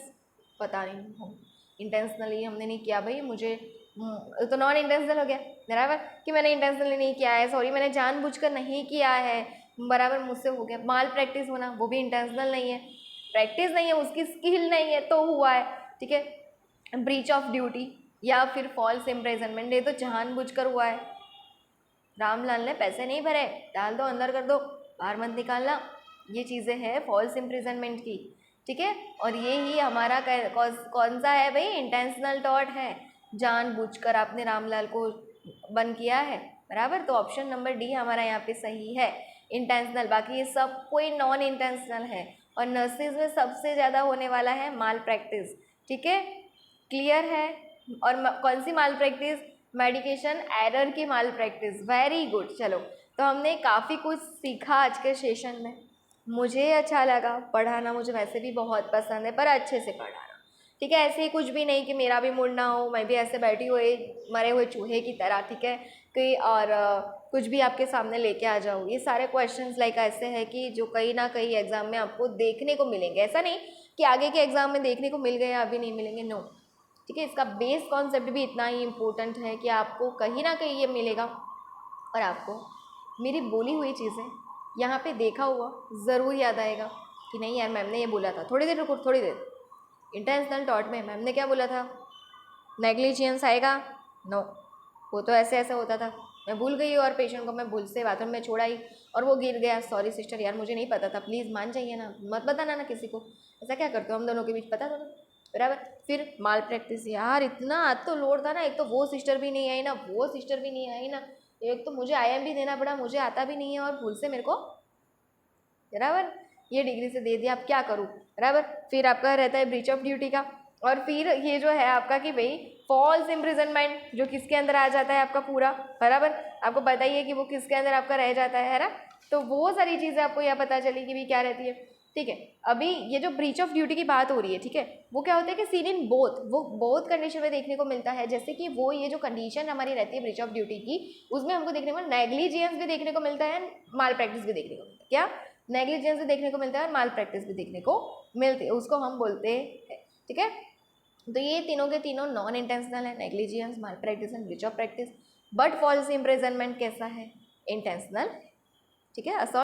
पता नहीं, इंटेंशनली हमने नहीं किया भाई, मुझे तो नॉन इंटेंशनल हो गया, बराबर, कि मैंने इंटेंशनली नहीं किया है, सॉरी मैंने जानबूझकर नहीं किया है, बराबर, मुझसे हो गया। माल प्रैक्टिस होना, वो भी इंटेंशनल नहीं है, प्रैक्टिस नहीं है, उसकी स्किल नहीं है तो हुआ है, ठीक है। ब्रीच ऑफ ड्यूटी या फिर फॉल्स इम्प्रिजनमेंट, ये तो जानबूझकर हुआ है। रामलाल ने पैसे नहीं भरे, डाल दो अंदर कर दो, बाहर मत निकालना, ये चीज़ें हैं फॉल्स इम्प्रिजनमेंट की, ठीक है। और ये ही हमारा कौन सा है भाई, इंटेंशनल टॉट है, जानबूझकर आपने रामलाल को बंद किया है, बराबर। तो ऑप्शन नंबर डी हमारा यहाँ पे सही है, इंटेंशनल। बाकी ये सब कोई नॉन इंटेंशनल है। और नर्सेज में सबसे ज़्यादा होने वाला है माल प्रैक्टिस, ठीक है, क्लियर है। और कौन सी माल प्रैक्टिस, मेडिकेशन एरर की माल प्रैक्टिस, वेरी गुड। चलो, तो हमने काफ़ी कुछ सीखा आज के सेशन में। मुझे अच्छा लगा पढ़ाना, मुझे वैसे भी बहुत पसंद है, पर अच्छे से पढ़ाना, ठीक है। ऐसे ही कुछ भी नहीं कि मेरा भी मूड ना हो, मैं भी ऐसे बैठी हुए मरे हुए चूहे की तरह, ठीक है, कि और कुछ भी आपके सामने लेके आ जाऊँ। ये सारे क्वेश्चंस लाइक ऐसे हैं कि जो कहीं ना कहीं एग्ज़ाम में आपको देखने को मिलेंगे, ऐसा नहीं कि आगे के एग्ज़ाम में देखने को मिल गए अभी नहीं मिलेंगे, नो, ठीक है। इसका बेस कॉन्सेप्ट भी इतना ही इम्पोर्टेंट है कि आपको कहीं ना कहीं ये मिलेगा, और आपको मेरी बोली हुई चीज़ें यहाँ पे देखा हुआ ज़रूर याद आएगा कि नहीं यार मैम ने ये बोला था। थोड़ी देर रुको, थोड़ी देर, इंटेंशनल टॉट में मैम ने क्या बोला था, नेग्लिजेंस आएगा, नो, वो तो ऐसे ऐसे होता था, मैं भूल गई और पेशेंट को मैं भूल से बाथरूम में छोड़ाई और वो गिर गया, सॉरी सिस्टर यार मुझे नहीं पता था, प्लीज़ मान जाइए ना, मत बताना ना किसी को। ऐसा क्या करते हो, हम दोनों के बीच पता था ना, बराबर। फिर माल प्रैक्टिस, यार इतना आज तो लोड था ना, एक तो वो सिस्टर भी नहीं आई ना, वो सिस्टर भी नहीं आई ना, एक तो मुझे IM भी देना पड़ा, मुझे आता भी नहीं है, और भूल से मेरे को, बराबर, ये डिग्री से दे दिया, अब क्या करूँ, बराबर। फिर आपका रहता है ब्रीच ऑफ ड्यूटी का, और फिर ये जो है आपका कि भाई फॉल्स इम्प्रिजनमेंट जो किसके अंदर आ जाता है आपका पूरा, बराबर, आपको पता ही है कि वो किसके अंदर आपका रह जाता है ना। तो वो सारी चीज़ें आपको यह पता चली कि भी क्या रहती है, ठीक है। अभी ये जो ब्रीच ऑफ ड्यूटी की बात हो रही है, ठीक है, वो क्या होता है कि सीन इन बोथ, वो बोथ कंडीशन में देखने को मिलता है। जैसे कि वो ये जो कंडीशन हमारी रहती है ब्रीच ऑफ ड्यूटी की, उसमें हमको देखने को नेग्लिजेंस भी देखने को मिलता है, माल प्रैक्टिस भी देखने को मिलता है। क्या, नेग्लिजेंस भी देखने को मिलता है और माल प्रैक्टिस भी देखने को मिलती है, उसको हम बोलते हैं, ठीक है। तो ये तीनों के तीनों नॉन इंटेंशनल है, negligence, malpractice and breach of practice. But false imprisonment कैसा है? इंटेंशनल, ठीक है। असॉल्ट